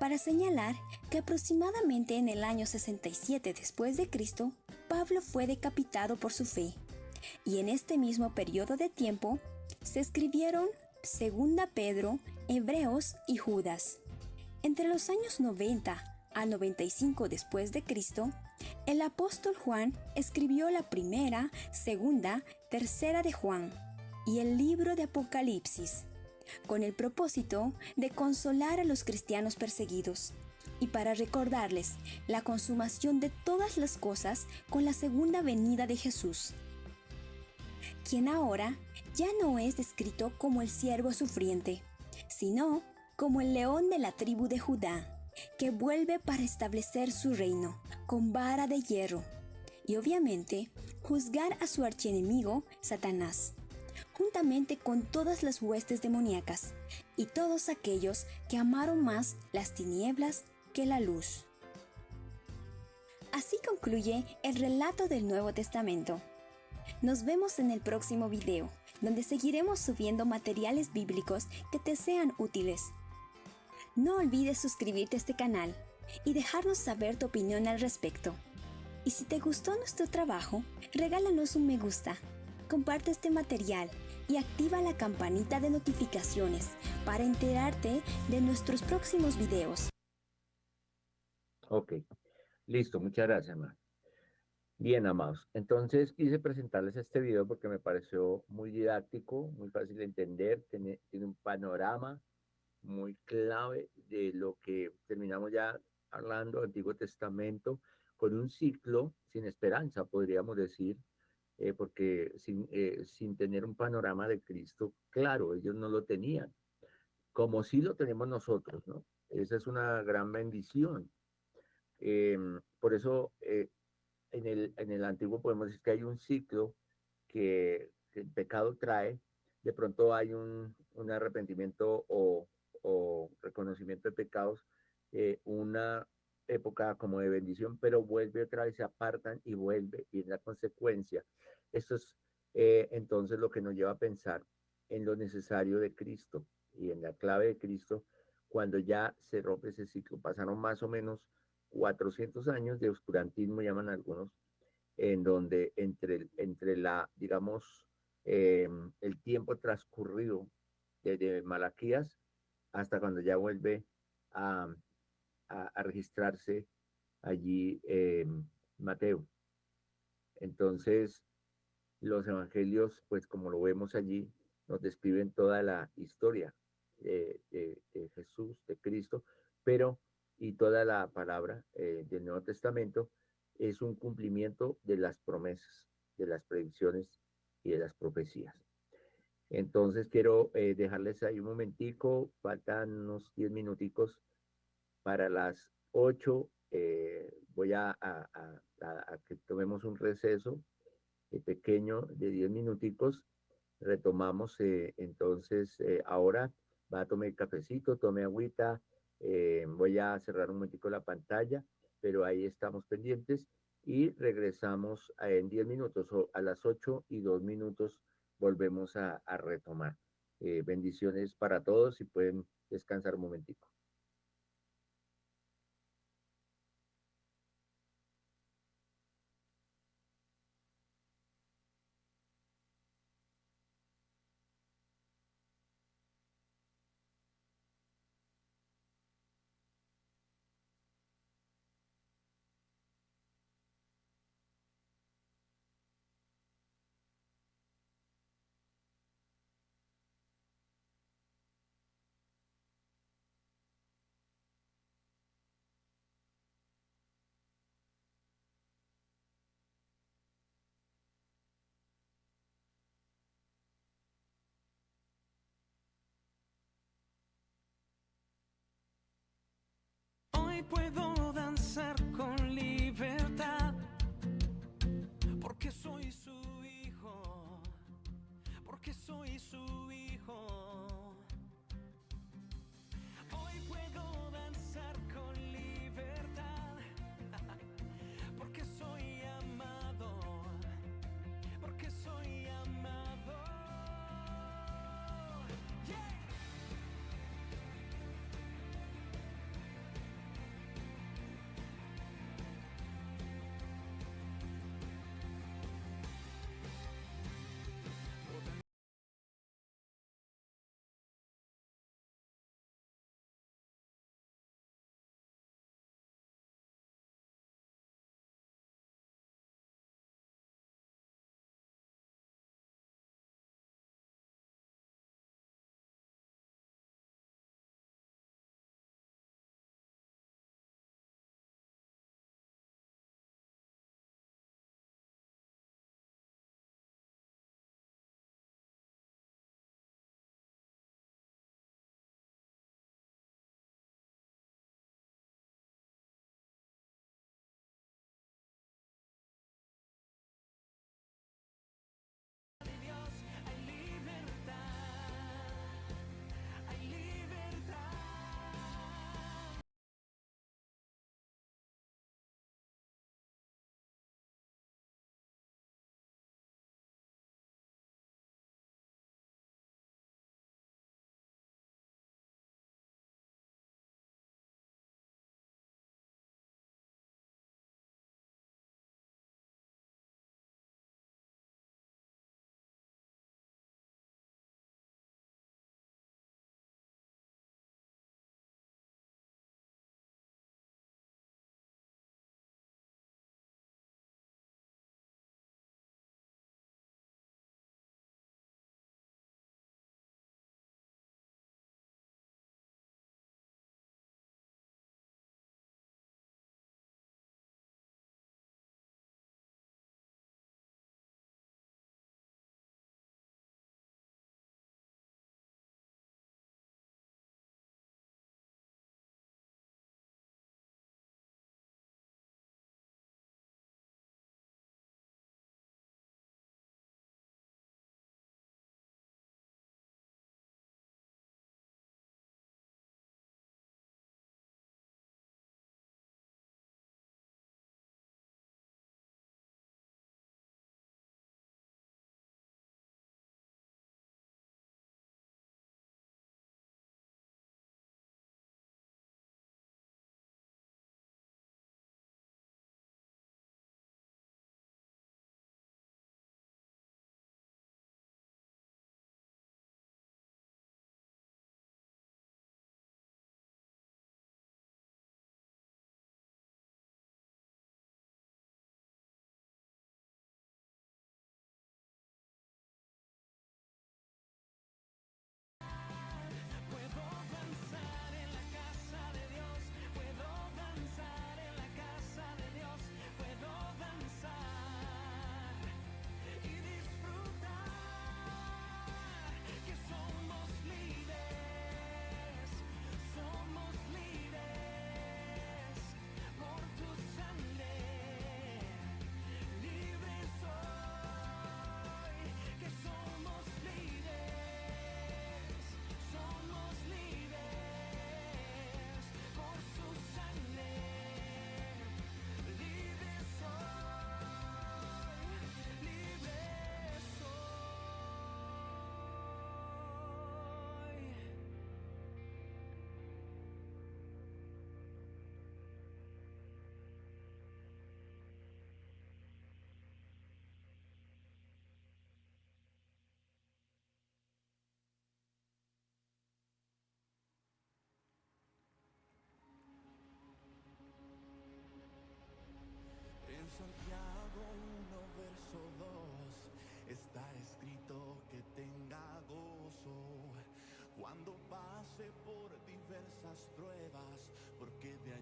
para señalar que aproximadamente en el año 67 después de Cristo, Pablo fue decapitado por su fe, y en este mismo periodo de tiempo se escribieron Segunda Pedro, Hebreos y Judas. Entre los años 90 al 95 después de Cristo, el apóstol Juan escribió la primera, segunda, tercera de Juan y el libro de Apocalipsis, con el propósito de consolar a los cristianos perseguidos y para recordarles la consumación de todas las cosas con la segunda venida de Jesús, quien ahora ya no es descrito como el siervo sufriente, sino como el león de la tribu de Judá, que vuelve para establecer su reino con vara de hierro y obviamente juzgar a su archienemigo Satanás, juntamente con todas las huestes demoníacas y todos aquellos que amaron más las tinieblas que la luz. Así concluye el relato del Nuevo Testamento. Nos vemos en el próximo video, donde seguiremos subiendo materiales bíblicos que te sean útiles. No olvides suscribirte a este canal y dejarnos saber tu opinión al respecto. Y si te gustó nuestro trabajo, regálanos un me gusta, comparte este material y activa la campanita de notificaciones para enterarte de nuestros próximos videos. Ok, listo, muchas gracias, hermano. Bien, amados. Entonces quise presentarles este video porque me pareció muy didáctico, muy fácil de entender, tiene un panorama muy clave de lo que terminamos ya hablando, Antiguo Testamento, con un ciclo sin esperanza, podríamos decir, porque sin tener un panorama de Cristo, claro, ellos no lo tenían, como sí lo tenemos nosotros, ¿no? Esa es una gran bendición. Por eso, en el Antiguo podemos decir que hay un ciclo que el pecado trae, de pronto hay un arrepentimiento o reconocimiento de pecados, una época como de bendición, pero vuelve otra vez, se apartan y vuelve, y es la consecuencia. Esto es entonces lo que nos lleva a pensar en lo necesario de Cristo y en la clave de Cristo cuando ya se rompe ese ciclo. Pasaron más o menos 400 años de oscurantismo, llaman algunos, en donde entre la, digamos, el tiempo transcurrido desde Malaquías hasta cuando ya vuelve a, a registrarse allí Mateo. Entonces, los evangelios, pues como lo vemos allí, nos describen toda la historia de Jesús, de Cristo, pero y toda la palabra del Nuevo Testamento es un cumplimiento de las promesas, de las predicciones y de las profecías. Entonces quiero dejarles ahí un momentico, faltan unos 10 minuticos para las 8. Voy a que tomemos un receso pequeño de 10 minuticos. Retomamos entonces ahora va a tomar cafecito, tome agüita, voy a cerrar un momentico la pantalla, pero ahí estamos pendientes y regresamos en 10 minutos o a las 8:02 volvemos a retomar. Bendiciones para todos y pueden descansar un momentico. Hoy puedo danzar con libertad, porque soy su hijo, porque soy su hijo. Hoy puedo danzar con libertad, porque soy amado, porque soy amado. Yeah.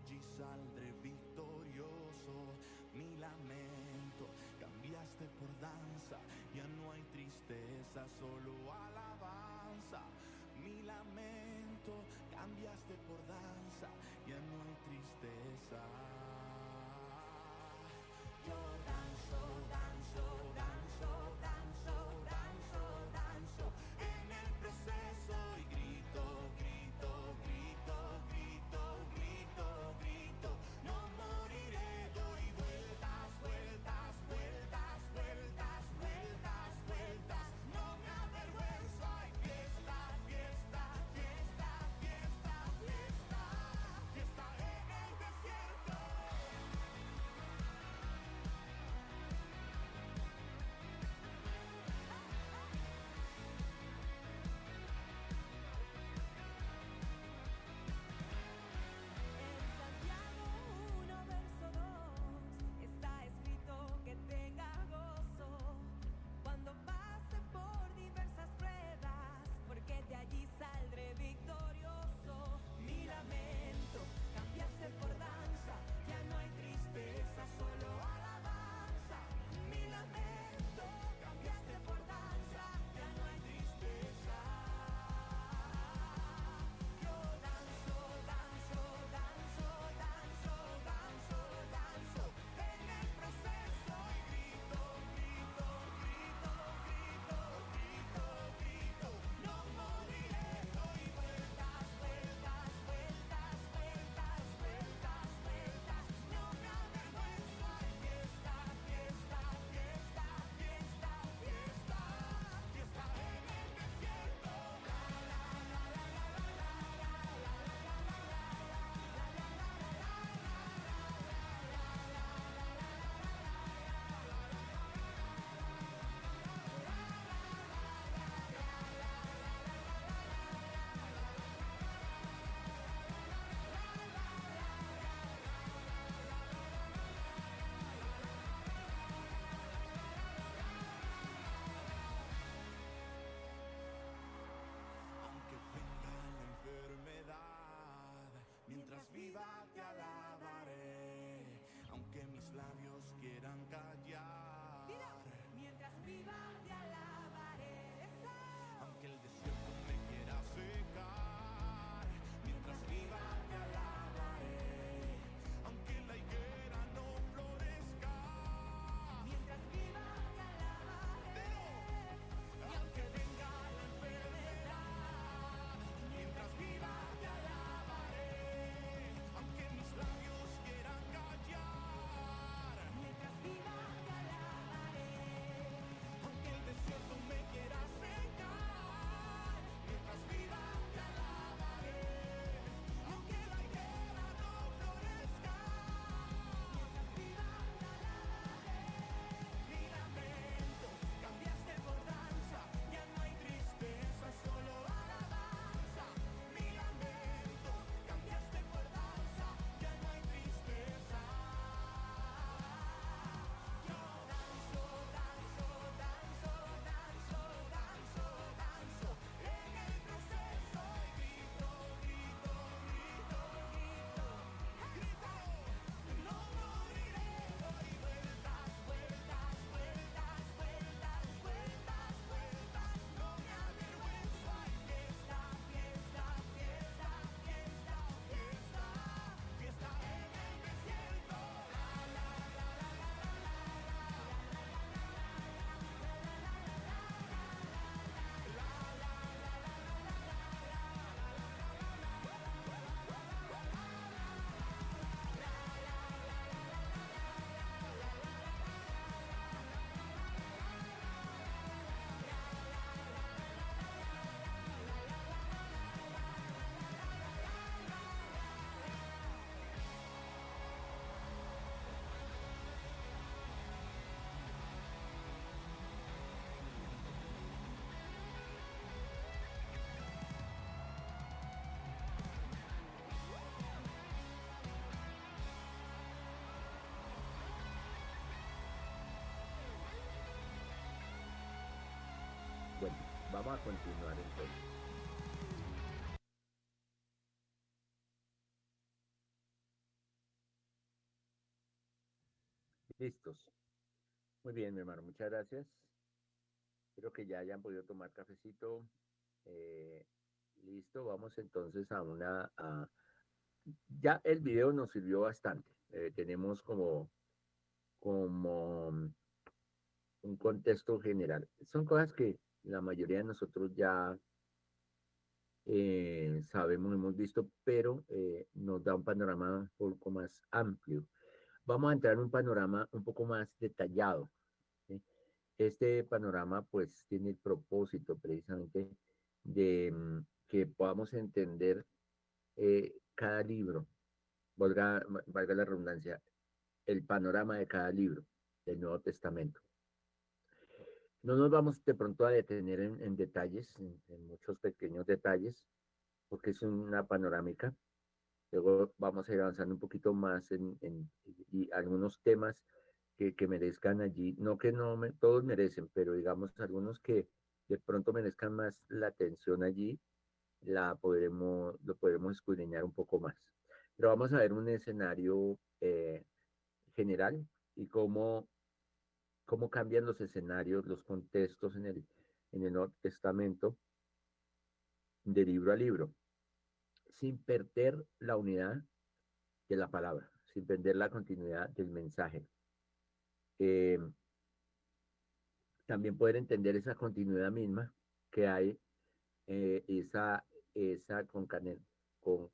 allí saldré victorioso. Mi lamento cambiaste por danza, ya no hay tristeza, solo alabanza. Mi lamento cambiaste por danza, ya no hay tristeza. Yo danzo, danzo, danzo, danzo, danzo, danzo en el proceso y grito, grito, grito, grito, grito, grito. No moriré, doy vueltas, vueltas, vueltas, vueltas, vueltas, vueltas. No me avergüenzo, hay fiesta, fiesta, fiesta, fiesta, fiesta, fiesta en el desierto. En Santiago 1, verso 2, está escrito que tenga gozo cuando pase por diversas pruebas, porque de allí saldré victorioso. Mi lamento cambiaste por danza, ya no hay tristeza, solo alabanza. Mi lamento cambiaste por danza, ya no hay tristeza. Yo danzo, danzo, danzo, danzo, danzo, danzo en el proceso y grito, grito, grito, grito, grito, grito. No moriré, doy vueltas, vueltas, vueltas, vueltas, vueltas, vueltas. No me avergüenzo, hay fiesta, fiesta, fiesta, fiesta, fiesta, fiesta en el desierto. Aunque venga la enfermedad, mientras viva te alabaré. Aunque mis labios quieran callar, mientras viva te alabaré. Aunque el desierto me quiera secar, mientras viva te alabaré. Aunque la higuera no florezca, mientras viva te alabaré. Y aunque venga la enfermedad, mientras viva te alabaré. Aunque mis labios quieran callar, mientras viva te alabaré. Aunque el desierto me quiera secar, mientras viva te alabaré. Aunque la higuera no florezca, mientras viva te alabaré. Mi lamento cambiaste por danza, ya no hay tristeza, solo alabanza. Mi lamento cambiaste por danza, ya no hay tristeza. Yo danzo, danzo, danzo, danzo, danzo, danzo en el proceso y grito, grito, grito, grito, grito. No moriré, doy vueltas, vueltas, vueltas, vueltas, vueltas, vueltas. No me avergüenzo, hay fiesta, fiesta, fiesta, fiesta, fiesta, fiesta en el desierto. Bueno, vamos a continuar entonces. Listos. Muy bien, mi hermano, muchas gracias. Espero que ya hayan podido tomar cafecito. Eh, listo, vamos entonces ya el video nos sirvió bastante. Tenemos como un contexto general. Son cosas que la mayoría de nosotros ya sabemos, hemos visto, pero nos da un panorama un poco más amplio. Vamos a entrar en un panorama un poco más detallado. ¿Sí? Este panorama pues tiene el propósito precisamente de que podamos entender cada libro, valga la redundancia, el panorama de cada libro del Nuevo Testamento. No nos vamos de pronto a detener en detalles, en muchos pequeños detalles, porque es una panorámica. Luego vamos a ir avanzando un poquito más y algunos temas que merezcan allí, no que no me, todos merecen, pero digamos algunos que de pronto merezcan más la atención allí, lo podremos escudriñar un poco más. Pero vamos a ver un escenario general y cómo cambian los escenarios, los contextos en el Nuevo Testamento de libro a libro, sin perder la unidad de la palabra, sin perder la continuidad del mensaje. Eh, También poder entender esa continuidad misma que hay, esa con,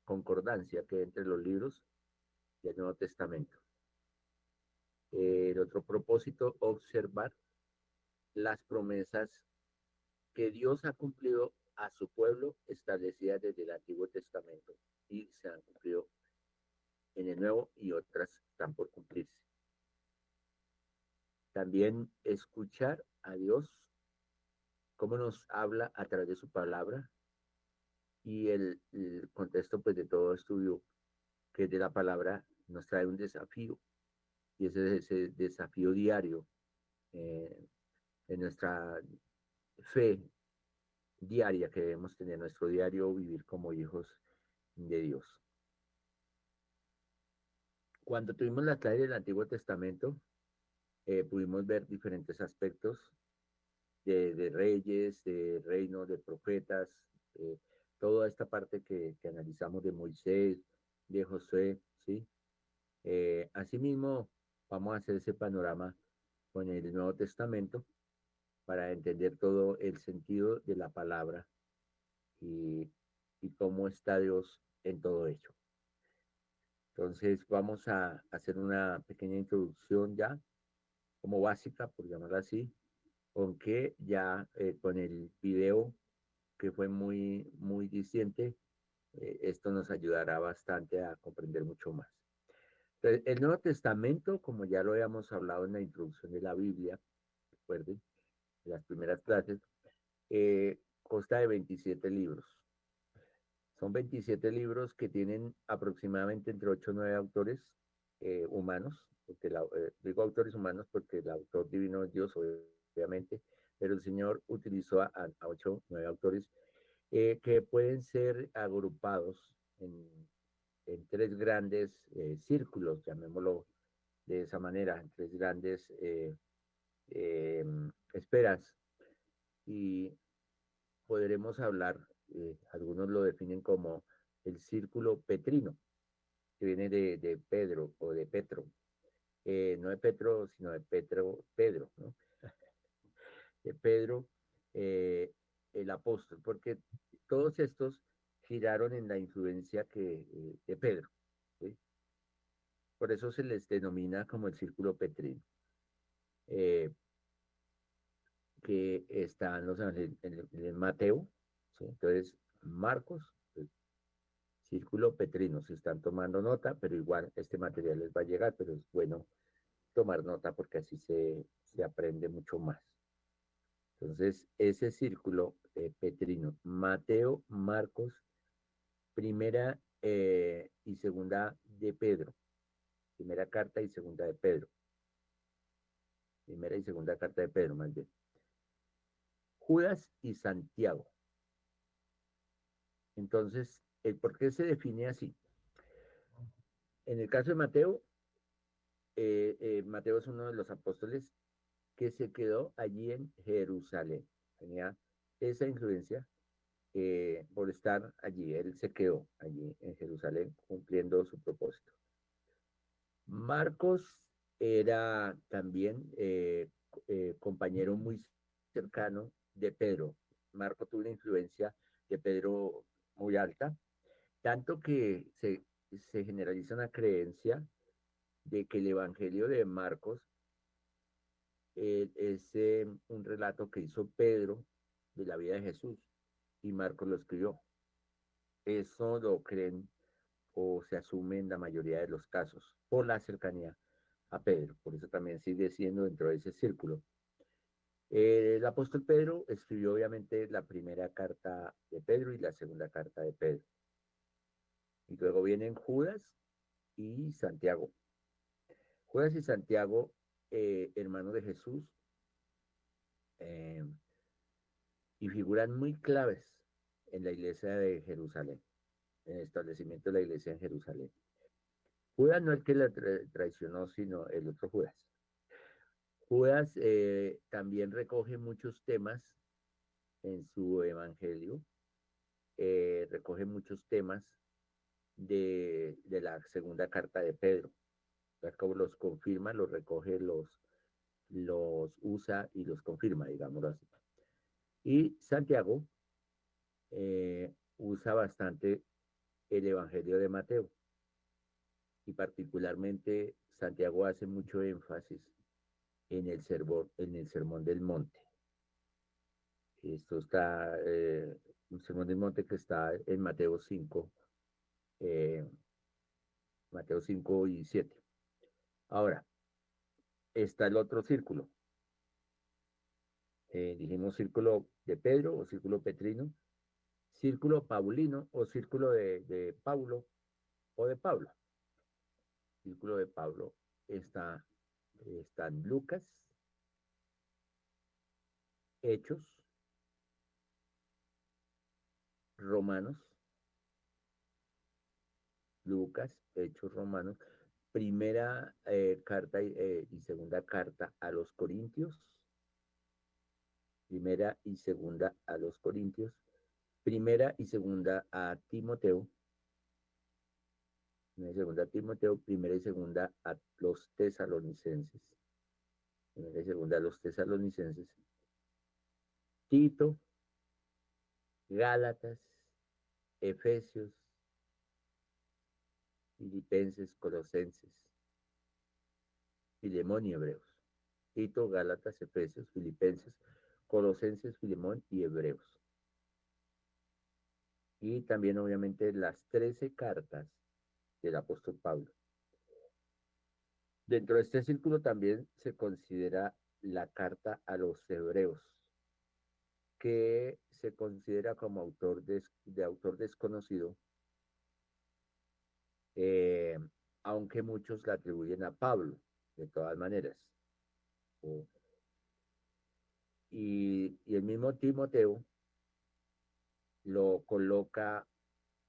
concordancia que hay entre los libros del Nuevo Testamento. El otro propósito, observar las promesas que Dios ha cumplido a su pueblo establecidas desde el Antiguo Testamento y se han cumplido en el Nuevo y otras están por cumplirse. También escuchar a Dios, cómo nos habla a través de su palabra y el contexto pues, de todo estudio que de la palabra nos trae un desafío y ese desafío diario en nuestra fe diaria que debemos tener, nuestro diario vivir como hijos de Dios. Cuando tuvimos la clase del Antiguo Testamento, pudimos ver diferentes aspectos de reyes, de reino, de profetas, eh, toda esta parte que analizamos de Moisés, de Josué, ¿sí? Asimismo, vamos a hacer ese panorama con el Nuevo Testamento para entender todo el sentido de la palabra y, y cómo está Dios en todo ello. Entonces vamos a hacer una pequeña introducción ya, como básica, por llamarla así, aunque ya con el video que fue muy diciente, esto nos ayudará bastante a comprender mucho más. Entonces, el Nuevo Testamento, como ya lo habíamos hablado en la introducción de la Biblia, recuerden, en las primeras clases, consta de 27 libros. Son 27 libros que tienen aproximadamente entre 8 o 9 autores humanos, porque digo autores humanos porque el autor divino es Dios, obviamente, pero el Señor utilizó a 8 o 9 autores que pueden ser agrupados en tres grandes círculos, llamémoslo de esa manera, en tres grandes eh, esferas. Y podremos hablar, algunos lo definen como el círculo petrino, que viene de Pedro o de Petro. No de Petro, sino de Pedro, ¿no? De Pedro, el apóstol, porque todos estos giraron en la influencia de Pedro. ¿Sí? Por eso se les denomina como el círculo petrino. Que están en Mateo, ¿sí? Entonces Marcos, pues, círculo petrino, se están tomando nota, pero igual este material les va a llegar, pero es bueno tomar nota porque así se aprende mucho más. Entonces, ese círculo petrino, Mateo, Marcos, primera y segunda de Pedro, primera carta y segunda de Pedro, primera y segunda carta de Pedro, más bien. Judas y Santiago. Entonces, ¿por qué se define así? En el caso de Mateo, Mateo es uno de los apóstoles que se quedó allí en Jerusalén. Tenía esa influencia por estar allí. Él se quedó allí en Jerusalén cumpliendo su propósito. Marcos era también compañero muy cercano de Pedro. Marcos tuvo una influencia de Pedro muy alta, tanto que se generaliza una creencia de que el Evangelio de Marcos es un relato que hizo Pedro de la vida de Jesús y Marcos lo escribió. Eso lo creen o se asume en la mayoría de los casos por la cercanía a Pedro. Por eso también sigue siendo dentro de ese círculo. El apóstol Pedro escribió obviamente la primera carta de Pedro y la segunda carta de Pedro. Y luego vienen Judas y Santiago. Judas y Santiago, hermanos de Jesús, eh, y figuran muy claves en la iglesia de Jerusalén, en el establecimiento de la iglesia en Jerusalén. Judas no es el que la traicionó, sino el otro Judas. Judas también recoge muchos temas en su evangelio, recoge muchos temas de la segunda carta de Pedro. Como los confirma, los recoge, los usa y los confirma, digámoslo así. Y Santiago usa bastante el Evangelio de Mateo y particularmente Santiago hace mucho énfasis en el sermón del monte. Esto está, un sermón del monte que está en Mateo 5, Mateo 5 y 7. Ahora, está el otro círculo. Dijimos círculo de Pedro o círculo petrino, círculo paulino o círculo de Paulo o de Pablo. Círculo de Pablo están Lucas, Hechos, Romanos, Lucas, Hechos, Romanos, primera carta y segunda carta a los Corintios, primera y segunda a los Corintios, primera y segunda a Timoteo, primera y segunda a Timoteo, primera y segunda a los tesalonicenses, primera y segunda a los tesalonicenses, Tito, Gálatas, Efesios, Filipenses, Colosenses, Filemón y Hebreos. Tito, Gálatas, Efesios, Filipenses, Colosenses, Filemón y Hebreos. Y también obviamente las 13 cartas del apóstol Pablo. Dentro de este círculo también se considera la carta a los hebreos, que se considera como autor de autor desconocido, eh, aunque muchos la atribuyen a Pablo, de todas maneras. Y el mismo Timoteo lo coloca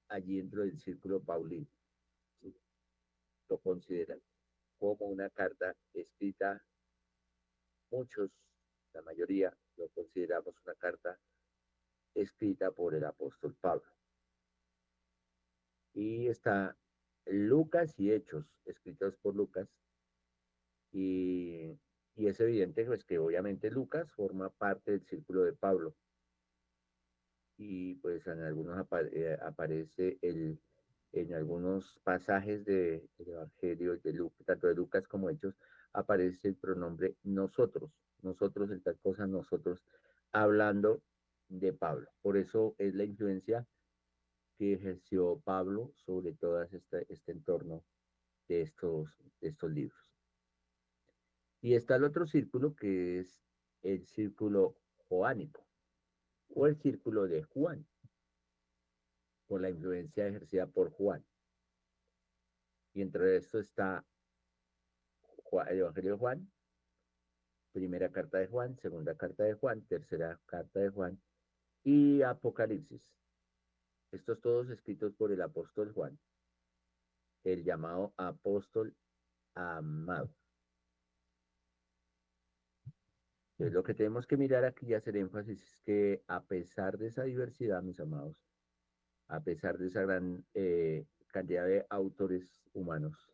allí dentro del círculo paulino. ¿Sí? Lo consideran como una carta escrita, muchos, la mayoría, lo consideramos una carta escrita por el apóstol Pablo. Y está Lucas y Hechos, escritos por Lucas, y es evidente pues, que obviamente Lucas forma parte del círculo de Pablo. Y pues en algunos aparece en algunos pasajes del Evangelio de Lucas, tanto de Lucas como Hechos, aparece el pronombre nosotros, nosotros en tal cosa, nosotros, hablando de Pablo. Por eso es la influencia que ejerció Pablo sobre todo este entorno de estos libros. Y está el otro círculo que es el círculo joánico o el círculo de Juan, por la influencia ejercida por Juan. Y entre esto está el Evangelio de Juan, primera carta de Juan, segunda carta de Juan, tercera carta de Juan y Apocalipsis. Estos todos escritos por el apóstol Juan, el llamado apóstol amado. Entonces, lo que tenemos que mirar aquí y hacer énfasis es que a pesar de esa diversidad, mis amados, a pesar de esa gran cantidad de autores humanos,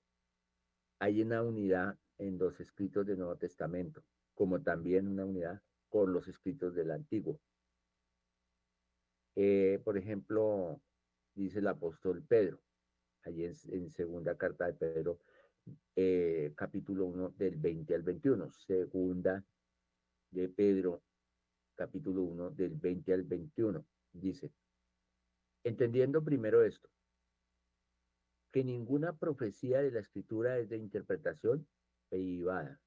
hay una unidad en los escritos del Nuevo Testamento, como también una unidad con los escritos del Antiguo. Por ejemplo, dice el apóstol Pedro, allí en segunda carta de Pedro, capítulo 1, del 20 al 21. Segunda de Pedro, capítulo 1, del 20 al 21. Dice, entendiendo primero esto, que ninguna profecía de la Escritura es de interpretación privada,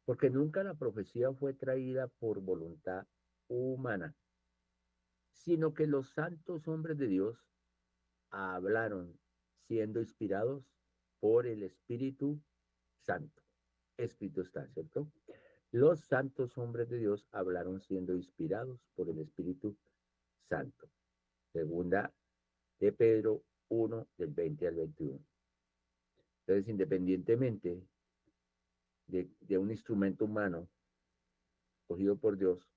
porque nunca la profecía fue traída por voluntad humana, sino que los santos hombres de Dios hablaron siendo inspirados por el Espíritu Santo. Escrito está, ¿cierto? Los santos hombres de Dios hablaron siendo inspirados por el Espíritu Santo. Segunda de Pedro 1, del 20 al 21. Entonces, independientemente de un instrumento humano cogido por Dios,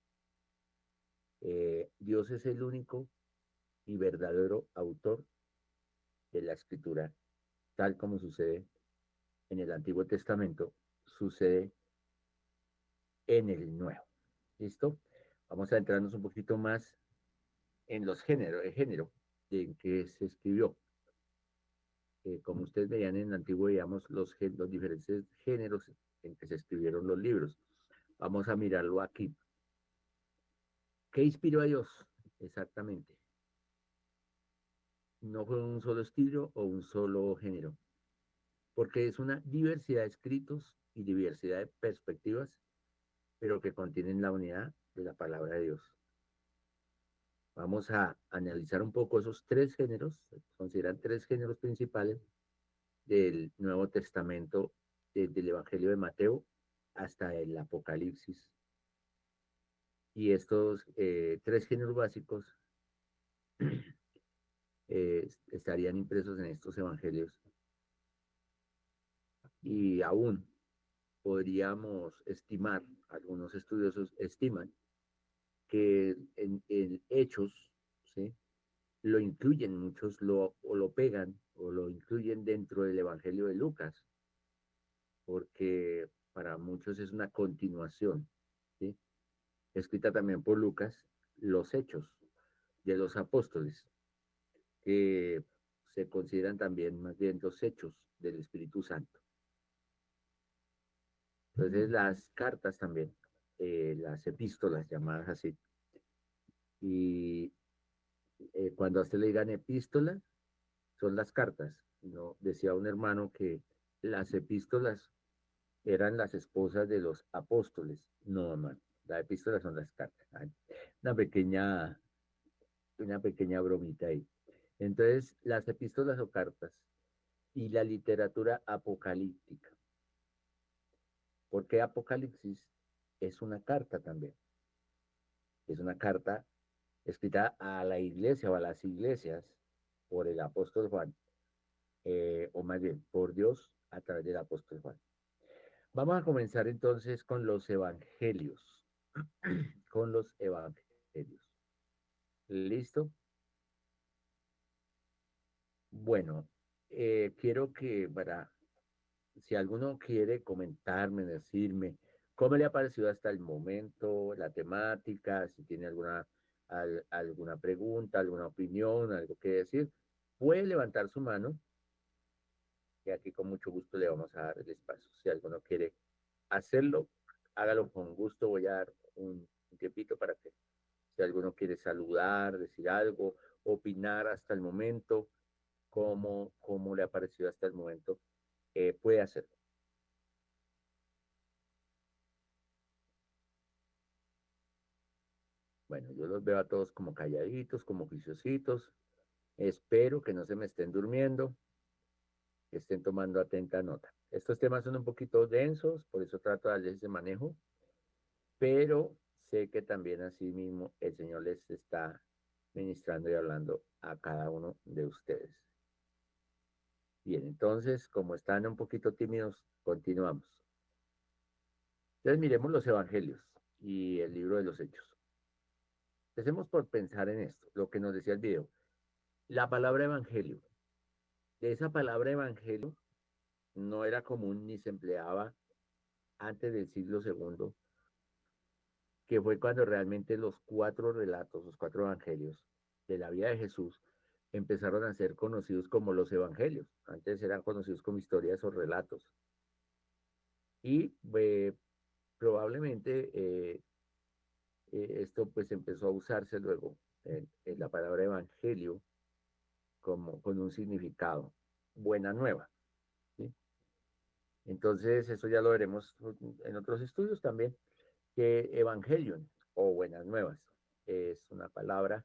Dios es el único y verdadero autor de la escritura, tal como sucede en el Antiguo Testamento, sucede en el Nuevo. ¿Listo? Vamos a entrarnos un poquito más en los géneros, el género en que se escribió. Como ustedes veían en el Antiguo, veíamos los diferentes géneros en que se escribieron los libros. Vamos a mirarlo aquí. ¿Qué inspiró a Dios? Exactamente. No fue un solo estilo o un solo género, porque es una diversidad de escritos y diversidad de perspectivas, pero que contienen la unidad de la palabra de Dios. Vamos a analizar un poco esos tres géneros, se consideran tres géneros principales del Nuevo Testamento, desde el Evangelio de Mateo hasta el Apocalipsis. Y estos tres géneros básicos estarían impresos en estos evangelios. Y aún podríamos estimar, algunos estudiosos estiman, que en Hechos, ¿sí?, lo incluyen, muchos o lo pegan o lo incluyen dentro del Evangelio de Lucas, porque para muchos es una continuación, ¿sí?, escrita también por Lucas, los Hechos de los Apóstoles, que se consideran también más bien los hechos del Espíritu Santo. Entonces las cartas también, las epístolas llamadas así, y cuando a usted le digan epístola, son las cartas. ¿No? Decía un hermano que las epístolas eran las esposas de los apóstoles. No, hermano, las epístolas son las cartas. Ay, una pequeña bromita ahí. Entonces, las epístolas o cartas y la literatura apocalíptica. Porque Apocalipsis es una carta también. Es una carta escrita a la iglesia o a las iglesias por el apóstol Juan, o más bien por Dios a través del apóstol Juan. Vamos a comenzar entonces con los evangelios. Con los evangelios. ¿Listo? Bueno, quiero que si alguno quiere comentarme, decirme cómo le ha parecido hasta el momento la temática, si tiene alguna pregunta, alguna opinión, algo que decir, puede levantar su mano y aquí con mucho gusto le vamos a dar el espacio. Si alguno quiere hacerlo, hágalo con gusto. Voy a dar un tiempito para que si alguno quiere saludar, decir algo, opinar hasta el momento, cómo le ha parecido hasta el momento, puede hacerlo. Bueno, yo los veo a todos como calladitos, como juiciositos. Espero que no se me estén durmiendo, que estén tomando atenta nota. Estos temas son un poquito densos, por eso trato de darles ese manejo, pero sé que también así mismo el Señor les está ministrando y hablando a cada uno de ustedes. Bien, entonces, como están un poquito tímidos, continuamos. Entonces, miremos los evangelios y el libro de los Hechos. Empecemos por pensar en esto, lo que nos decía el video. La palabra evangelio. De esa palabra evangelio no era común ni se empleaba antes del siglo segundo, que fue cuando realmente los cuatro relatos, los cuatro evangelios de la vida de Jesús empezaron a ser conocidos como los evangelios. Antes eran conocidos como historias o relatos. Y probablemente esto pues empezó a usarse luego en la palabra evangelio como con un significado, buena nueva. ¿Sí? Entonces, eso ya lo veremos en otros estudios también, que evangelion o buenas nuevas es una palabra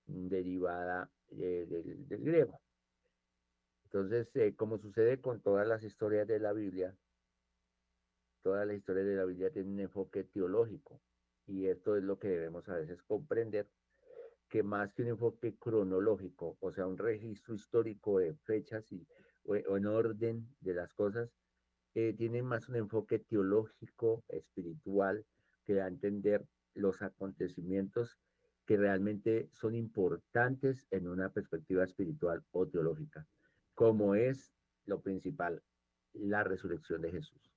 derivada del griego. Entonces, como sucede con todas las historias de la Biblia, toda la historia de la Biblia tiene un enfoque teológico y esto es lo que debemos a veces comprender, que más que un enfoque cronológico, o sea, un registro histórico de fechas o en orden de las cosas, tiene más un enfoque teológico, espiritual, que da a entender los acontecimientos que realmente son importantes en una perspectiva espiritual o teológica, como es lo principal, la resurrección de Jesús.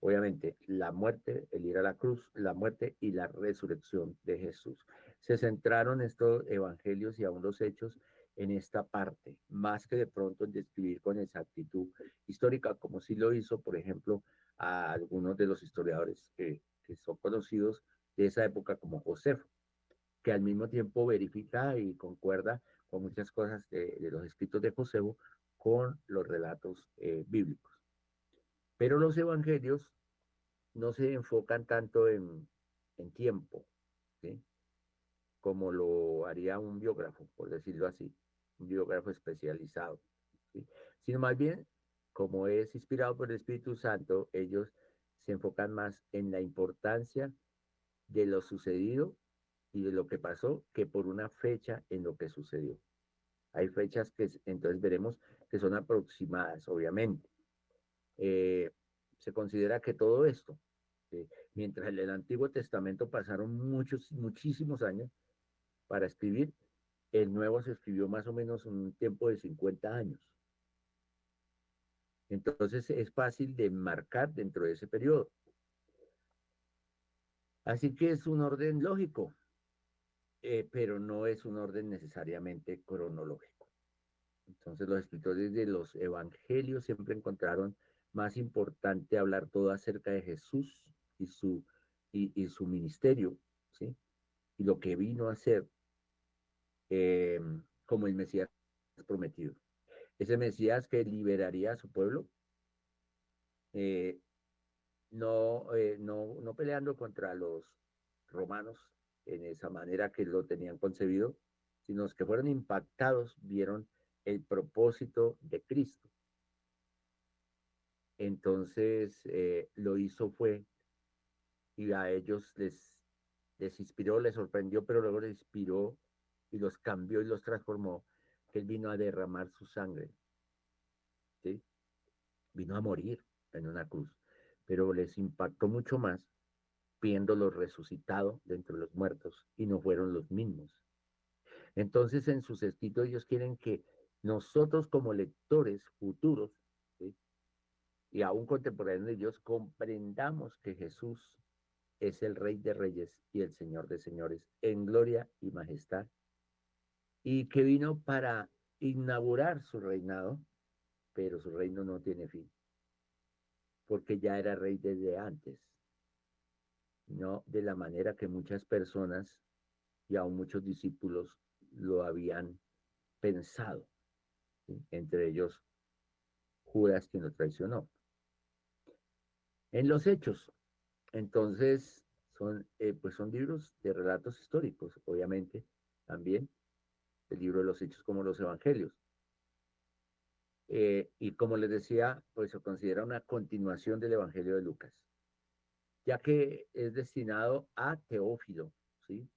Obviamente, la muerte, el ir a la cruz, la muerte y la resurrección de Jesús. Se centraron estos evangelios y aún los hechos en esta parte, más que de pronto en describir con exactitud histórica, como sí lo hizo, por ejemplo, a algunos de los historiadores que son conocidos de esa época como Josefo, que al mismo tiempo verifica y concuerda con muchas cosas de los escritos de Josefo con los relatos bíblicos. Pero los evangelios no se enfocan tanto en tiempo, ¿sí? Como lo haría un biógrafo, por decirlo así, un biógrafo especializado, ¿sí? Sino más bien, como es inspirado por el Espíritu Santo, ellos se enfocan más en la importancia de lo sucedido y de lo que pasó que por una fecha en lo que sucedió. Hay fechas que entonces veremos que son aproximadas, obviamente. Eh, Se considera que todo esto, mientras en el Antiguo Testamento pasaron muchísimos años para escribir, el Nuevo se escribió más o menos en un tiempo de 50 años. Entonces es fácil de marcar dentro de ese periodo. Así que es un orden lógico, pero no es un orden necesariamente cronológico. Entonces los escritores de los evangelios siempre encontraron más importante hablar todo acerca de Jesús y y su ministerio, ¿sí? Y lo que vino a hacer eh, como el Mesías prometido. Ese Mesías que liberaría a su pueblo, eh, no peleando contra los romanos en esa manera que lo tenían concebido, sino que fueron impactados, vieron el propósito de Cristo. Entonces lo hizo fue, y a ellos les inspiró, les sorprendió, pero luego les inspiró y los cambió y los transformó, que él vino a derramar su sangre, ¿sí? Vino a morir en una cruz, pero les impactó mucho más viéndolo resucitado de entre los muertos y no fueron los mismos. Entonces en sus escritos ellos quieren que nosotros como lectores futuros, ¿sí? Y aún contemporáneos de ellos comprendamos que Jesús es el Rey de Reyes y el Señor de Señores en gloria y majestad y que vino para inaugurar su reinado, pero su reino no tiene fin, porque ya era rey desde antes, no de la manera que muchas personas y aún muchos discípulos lo habían pensado, ¿sí? Entre ellos Judas, quien lo traicionó. En los hechos, entonces, pues son libros de relatos históricos, obviamente, también el libro de los hechos como los evangelios. Y como les decía, pues se considera una continuación del Evangelio de Lucas, ya que es destinado a Teófilo, ¿sí?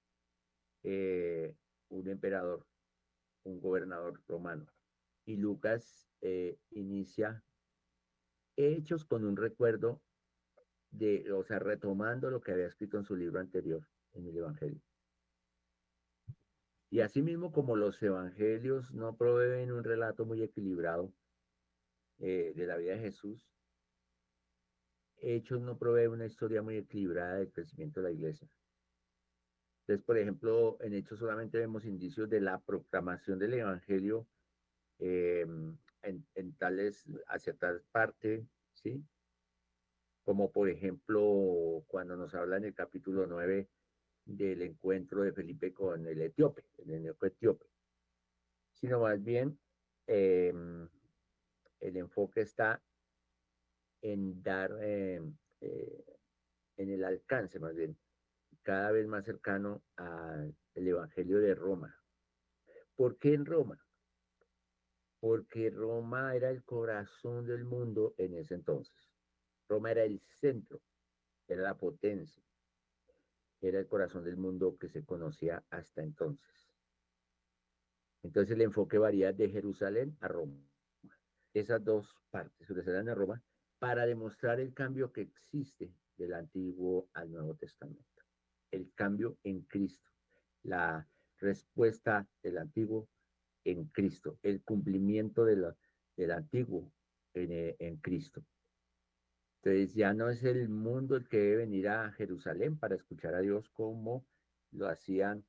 Un emperador, un gobernador romano. y Lucas inicia Hechos con un recuerdo o sea, retomando lo que había escrito en su libro anterior, en el Evangelio. Y asimismo, como los evangelios no proveen un relato muy equilibrado de la vida de Jesús, Hechos no provee una historia muy equilibrada del crecimiento de la iglesia. Entonces, por ejemplo, en Hechos solamente vemos indicios de la proclamación del evangelio eh, hacia tal parte, ¿sí? Como por ejemplo, cuando nos habla en el capítulo 9 del encuentro de Felipe con el etíope, el eunuco etíope, sino más bien eh, el enfoque está en dar, en el alcance más bien, cada vez más cercano al Evangelio de Roma. ¿Por qué en Roma? Porque Roma era el corazón del mundo en ese entonces. Roma era el centro, era la potencia, era el corazón del mundo que se conocía hasta entonces. Entonces el enfoque varía de Jerusalén a Roma. Esas dos partes, Jerusalén a Roma, para demostrar el cambio que existe del Antiguo al Nuevo Testamento. El cambio en Cristo, la respuesta del Antiguo en Cristo, el cumplimiento del Antiguo en Cristo. Entonces ya no es el mundo el que debe venir a Jerusalén para escuchar a Dios como lo hacían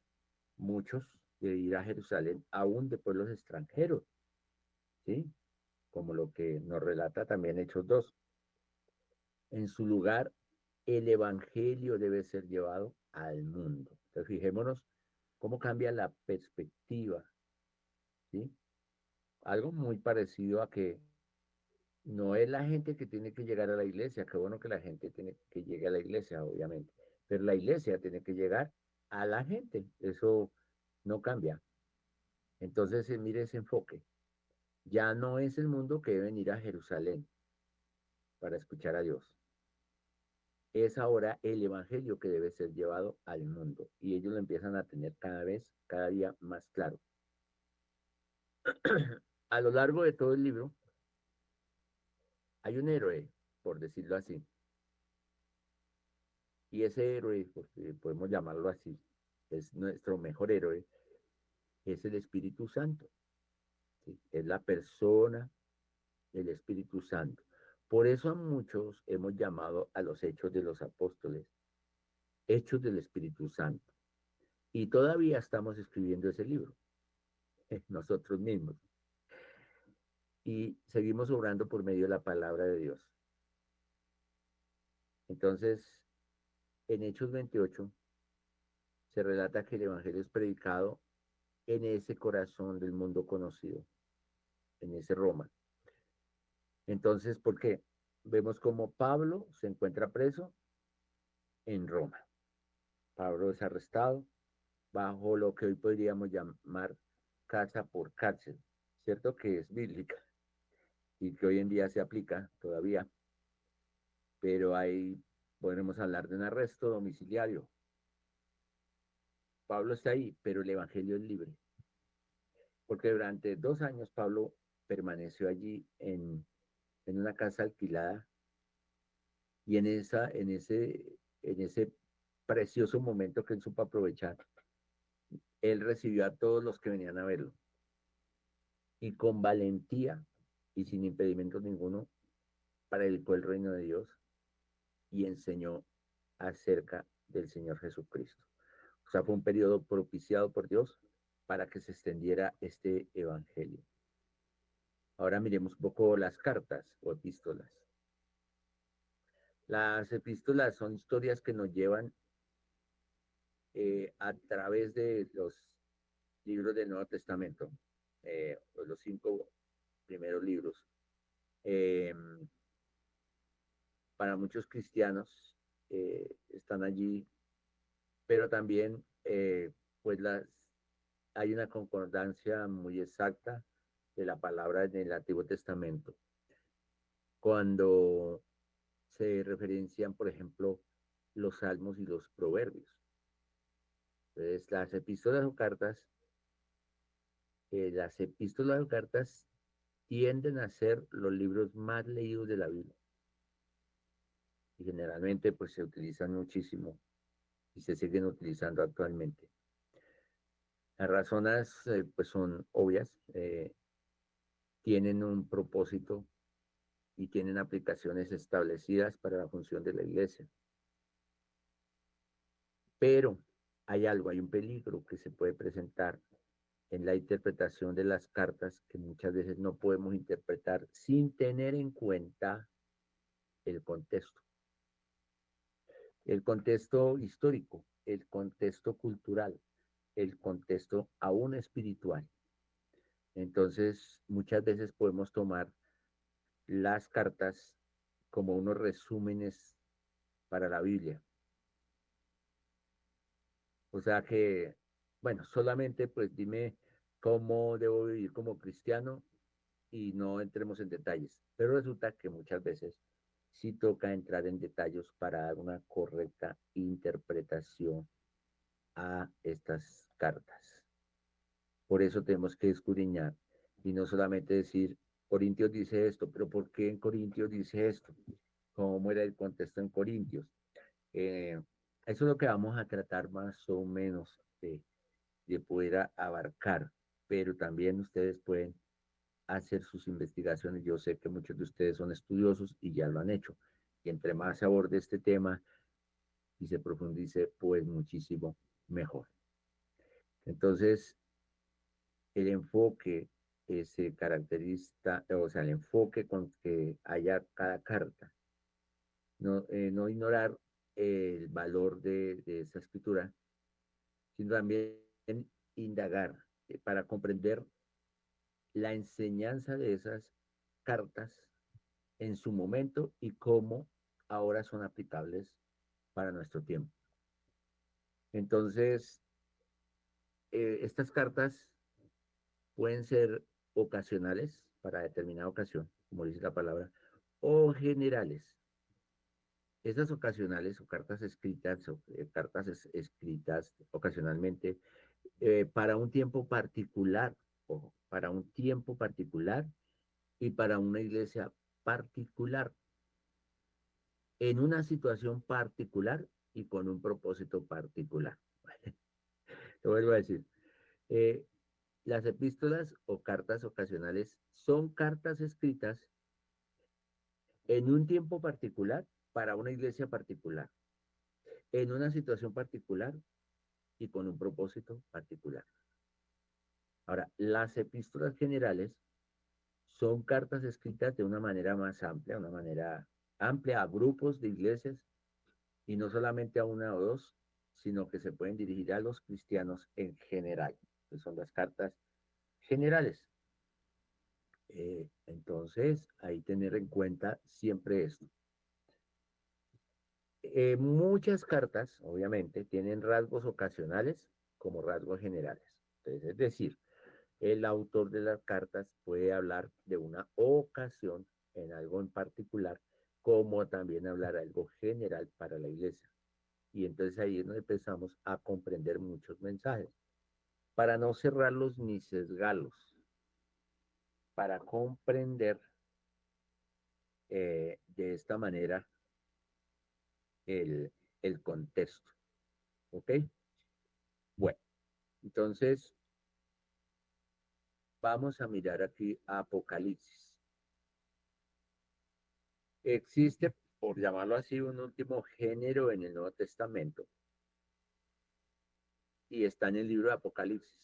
muchos de ir a Jerusalén, aún de pueblos extranjeros, ¿sí? Como lo que nos relata también Hechos 2. En su lugar, el Evangelio debe ser llevado al mundo. Entonces fijémonos cómo cambia la perspectiva, ¿sí? Algo muy parecido a que no es la gente que tiene que llegar a la iglesia, qué bueno que la gente tiene que llegue a la iglesia, obviamente, pero la iglesia tiene que llegar a la gente, eso no cambia. Entonces, mire ese enfoque. Ya no es el mundo que debe ir a Jerusalén para escuchar a Dios. Es ahora el evangelio que debe ser llevado al mundo y ellos lo empiezan a tener cada día más claro. A lo largo de todo el libro hay un héroe, por decirlo así, y ese héroe, porque podemos llamarlo así, es nuestro mejor héroe, es el Espíritu Santo, ¿sí? Es la persona del Espíritu Santo. Por eso a muchos hemos llamado a los hechos de los apóstoles, hechos del Espíritu Santo. Y todavía estamos escribiendo ese libro, nosotros mismos. Y seguimos obrando por medio de la palabra de Dios. Entonces, en Hechos 28 se relata que el Evangelio es predicado en ese corazón del mundo conocido, en ese Roma. Entonces, ¿por qué? Vemos como Pablo se encuentra preso en Roma. Pablo es arrestado bajo lo que hoy podríamos llamar casa por cárcel, ¿cierto? Que es bíblica y que hoy en día se aplica todavía, pero ahí podremos hablar de un arresto domiciliario. Pablo está ahí, pero el Evangelio es libre, porque durante 2 años Pablo permaneció allí en una casa alquilada y en ese precioso momento que él supo aprovechar, él recibió a todos los que venían a verlo y con valentía y sin impedimento ninguno predicó el reino de Dios y enseñó acerca del Señor Jesucristo. O sea, fue un periodo propiciado por Dios para que se extendiera este evangelio. Ahora miremos un poco las cartas o epístolas. Las epístolas son historias que nos llevan a través de los libros del Nuevo Testamento, los 5 primeros libros. Eh, para muchos cristianos están allí, pero también pues hay una concordancia muy exacta de la palabra en el Antiguo Testamento. Cuando se referencian, por ejemplo, los salmos y los proverbios. Entonces, las epístolas o cartas tienden a ser los libros más leídos de la Biblia. Y generalmente pues se utilizan muchísimo y se siguen utilizando actualmente. Las razones pues son obvias, tienen un propósito y tienen aplicaciones establecidas para la función de la iglesia. Pero hay algo, hay un peligro que se puede presentar en la interpretación de las cartas que muchas veces no podemos interpretar sin tener en cuenta el contexto histórico, el contexto cultural, el contexto aún espiritual. Entonces, muchas veces podemos tomar las cartas como unos resúmenes para la Biblia. O sea que, bueno, solamente pues dime cómo debo vivir como cristiano y no entremos en detalles. Pero resulta que muchas veces sí toca entrar en detalles para dar una correcta interpretación a estas cartas. Por eso tenemos que escudriñar y no solamente decir, Corintios dice esto, pero ¿por qué en Corintios dice esto? ¿Cómo era el contexto en Corintios? Eso es lo que vamos a tratar más o menos de poder abarcar, pero también ustedes pueden hacer sus investigaciones. Yo sé que muchos de ustedes son estudiosos y ya lo han hecho. Y entre más se aborde este tema y se profundice, pues muchísimo mejor. Entonces, el enfoque se caracteriza, o sea, el enfoque con que haya cada carta, no ignorar el valor de esa escritura, sino también indagar para comprender la enseñanza de esas cartas en su momento y cómo ahora son aplicables para nuestro tiempo. Entonces, estas cartas pueden ser ocasionales para determinada ocasión, como dice la palabra, o generales. Esas ocasionales o cartas escritas, escritas ocasionalmente para un tiempo particular, o para un tiempo particular y para una iglesia particular, en una situación particular y con un propósito particular. Te vuelvo a decir, eh, las epístolas o cartas ocasionales son cartas escritas en un tiempo particular para una iglesia particular, en una situación particular y con un propósito particular. Ahora, las epístolas generales son cartas escritas de una manera más amplia, una manera amplia a grupos de iglesias y no solamente a una o dos, sino que se pueden dirigir a los cristianos en general, que son las cartas generales. Entonces, ahí tener en cuenta siempre esto. Muchas cartas, obviamente, tienen rasgos ocasionales como rasgos generales. Entonces, es decir, el autor de las cartas puede hablar de una ocasión en algo en particular, como también hablar algo general para la iglesia. Y entonces ahí es donde empezamos a comprender muchos mensajes, para no cerrarlos ni sesgarlos, para comprender de esta manera el, el contexto. ¿Ok? Bueno, entonces vamos a mirar aquí Apocalipsis. Existe, por llamarlo así, un último género en el Nuevo Testamento y está en el libro de Apocalipsis.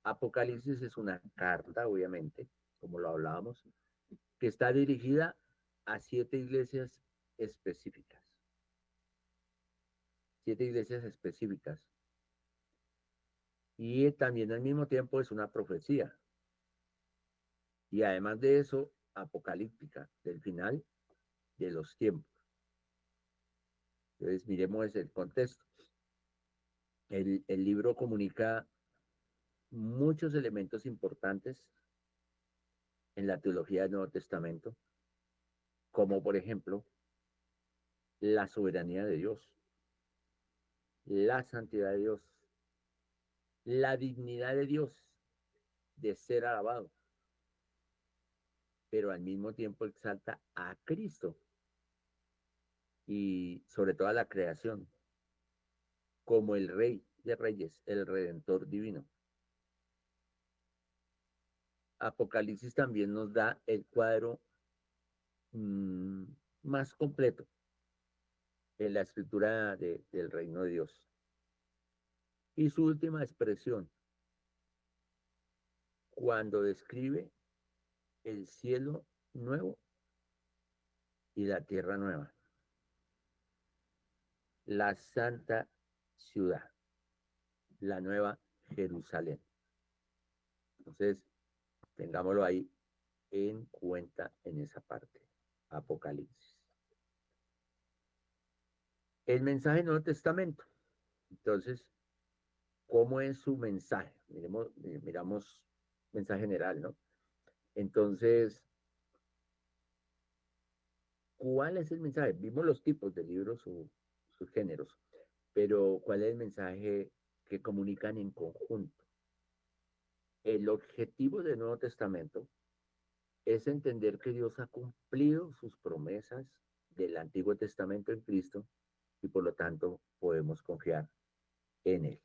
Apocalipsis es una carta, obviamente, como lo hablábamos, que está dirigida a 7 iglesias específicas. 7 iglesias específicas. Y también al mismo tiempo es una profecía. Y además de eso, apocalíptica, del final de los tiempos. Entonces, miremos el contexto. El libro comunica muchos elementos importantes en la teología del Nuevo Testamento, como por ejemplo la soberanía de Dios, la santidad de Dios, la dignidad de Dios de ser alabado, pero al mismo tiempo exalta a Cristo y sobre todo a la creación, como el Rey de Reyes, el Redentor divino. Apocalipsis también nos da el cuadro mmm, más completo en la escritura del reino de Dios. Y su última expresión, cuando describe el cielo nuevo y la tierra nueva, la santa ciudad, la nueva Jerusalén. Entonces, tengámoslo ahí en cuenta en esa parte, Apocalipsis. El mensaje del Nuevo Testamento. Entonces, ¿cómo es su mensaje? Miramos mensaje general, ¿no? Entonces, ¿cuál es el mensaje? Vimos los tipos de libros o sus géneros, pero ¿cuál es el mensaje que comunican en conjunto? El objetivo del Nuevo Testamento es entender que Dios ha cumplido sus promesas del Antiguo Testamento en Cristo y por lo tanto podemos confiar en Él.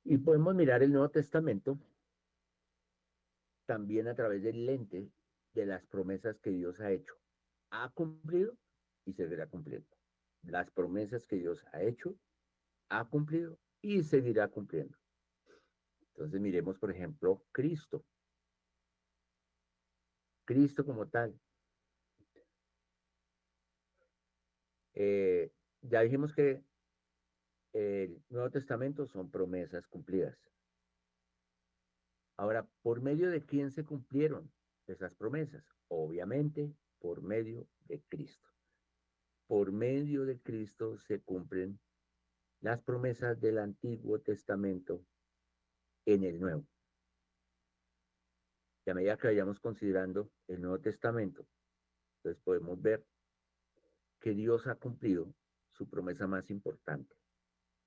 Y podemos mirar el Nuevo Testamento también a través del lente de las promesas que Dios ha hecho, ha cumplido y seguirá cumpliendo. Las promesas que Dios ha hecho, ha cumplido y seguirá cumpliendo. Entonces miremos, por ejemplo, Cristo. Cristo como tal. Ya dijimos que el Nuevo Testamento son promesas cumplidas. Ahora, ¿por medio de quién se cumplieron esas promesas? Obviamente, por medio de Cristo. Por medio de Cristo se cumplen las promesas del Antiguo Testamento en el Nuevo. Y a medida que vayamos considerando el Nuevo Testamento, entonces podemos ver que Dios ha cumplido su promesa más importante.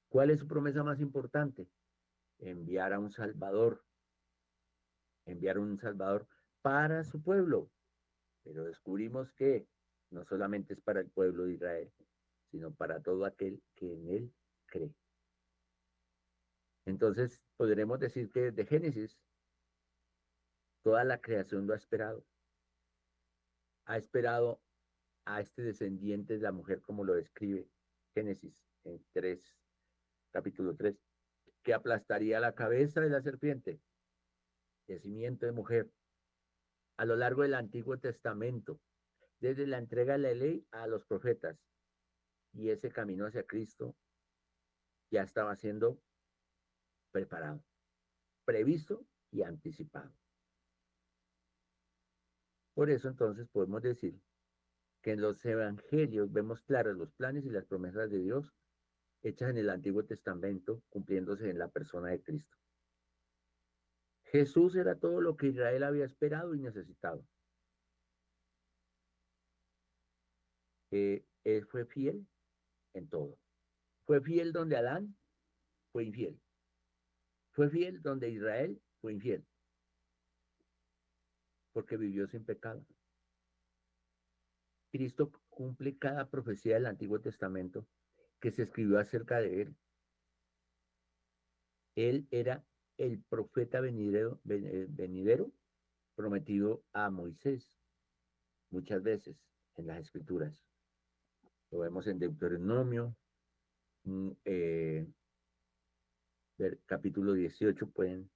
¿Cuál es su promesa más importante? Enviar un Salvador para su pueblo. Pero descubrimos que no solamente es para el pueblo de Israel, sino para todo aquel que en él cree. Entonces, podremos decir que desde Génesis, toda la creación lo ha esperado. Ha esperado a este descendiente de la mujer, como lo describe Génesis en capítulo 3, que aplastaría la cabeza de la serpiente, de simiente de mujer, a lo largo del Antiguo Testamento, desde la entrega de la ley a los profetas, y ese camino hacia Cristo ya estaba siendo preparado, previsto y anticipado. Por eso entonces podemos decir que en los evangelios vemos claros los planes y las promesas de Dios hechas en el Antiguo Testamento, cumpliéndose en la persona de Cristo. Jesús era todo lo que Israel había esperado y necesitado. Él fue fiel en todo. Fue fiel donde Adán fue infiel. Fue fiel donde Israel fue infiel. Porque vivió sin pecado. Cristo cumple cada profecía del Antiguo Testamento que se escribió acerca de él. Él era el profeta venidero prometido a Moisés muchas veces en las Escrituras. Lo vemos en Deuteronomio, capítulo 18, pueden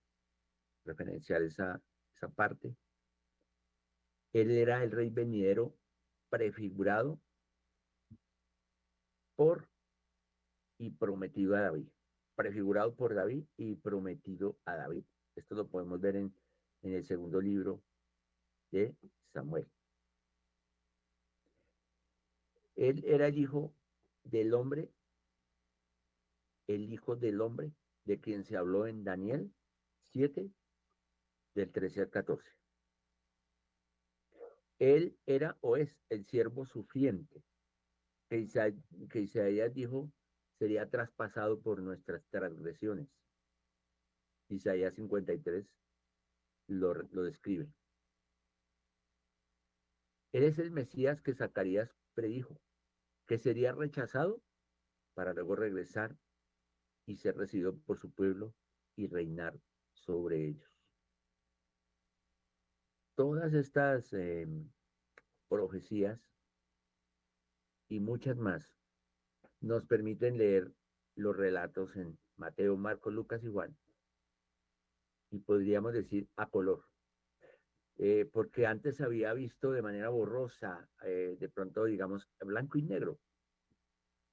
referenciar esa parte. Él era el rey venidero prefigurado por y prometido a David. Prefigurado por David y prometido a David. Esto lo podemos ver en el segundo libro de Samuel. Él era el hijo del hombre, de quien se habló en Daniel 7, del 13 al 14. Él era o es el siervo sufriente, que Isaías dijo sería traspasado por nuestras transgresiones. Isaías 53, lo describe. Él es el Mesías que Zacarías predijo, que sería rechazado para luego regresar y ser recibido por su pueblo y reinar sobre ellos. Todas estas profecías y muchas más nos permiten leer los relatos en Mateo, Marcos, Lucas y Juan, y podríamos decir a color, porque antes había visto de manera borrosa, de pronto digamos blanco y negro,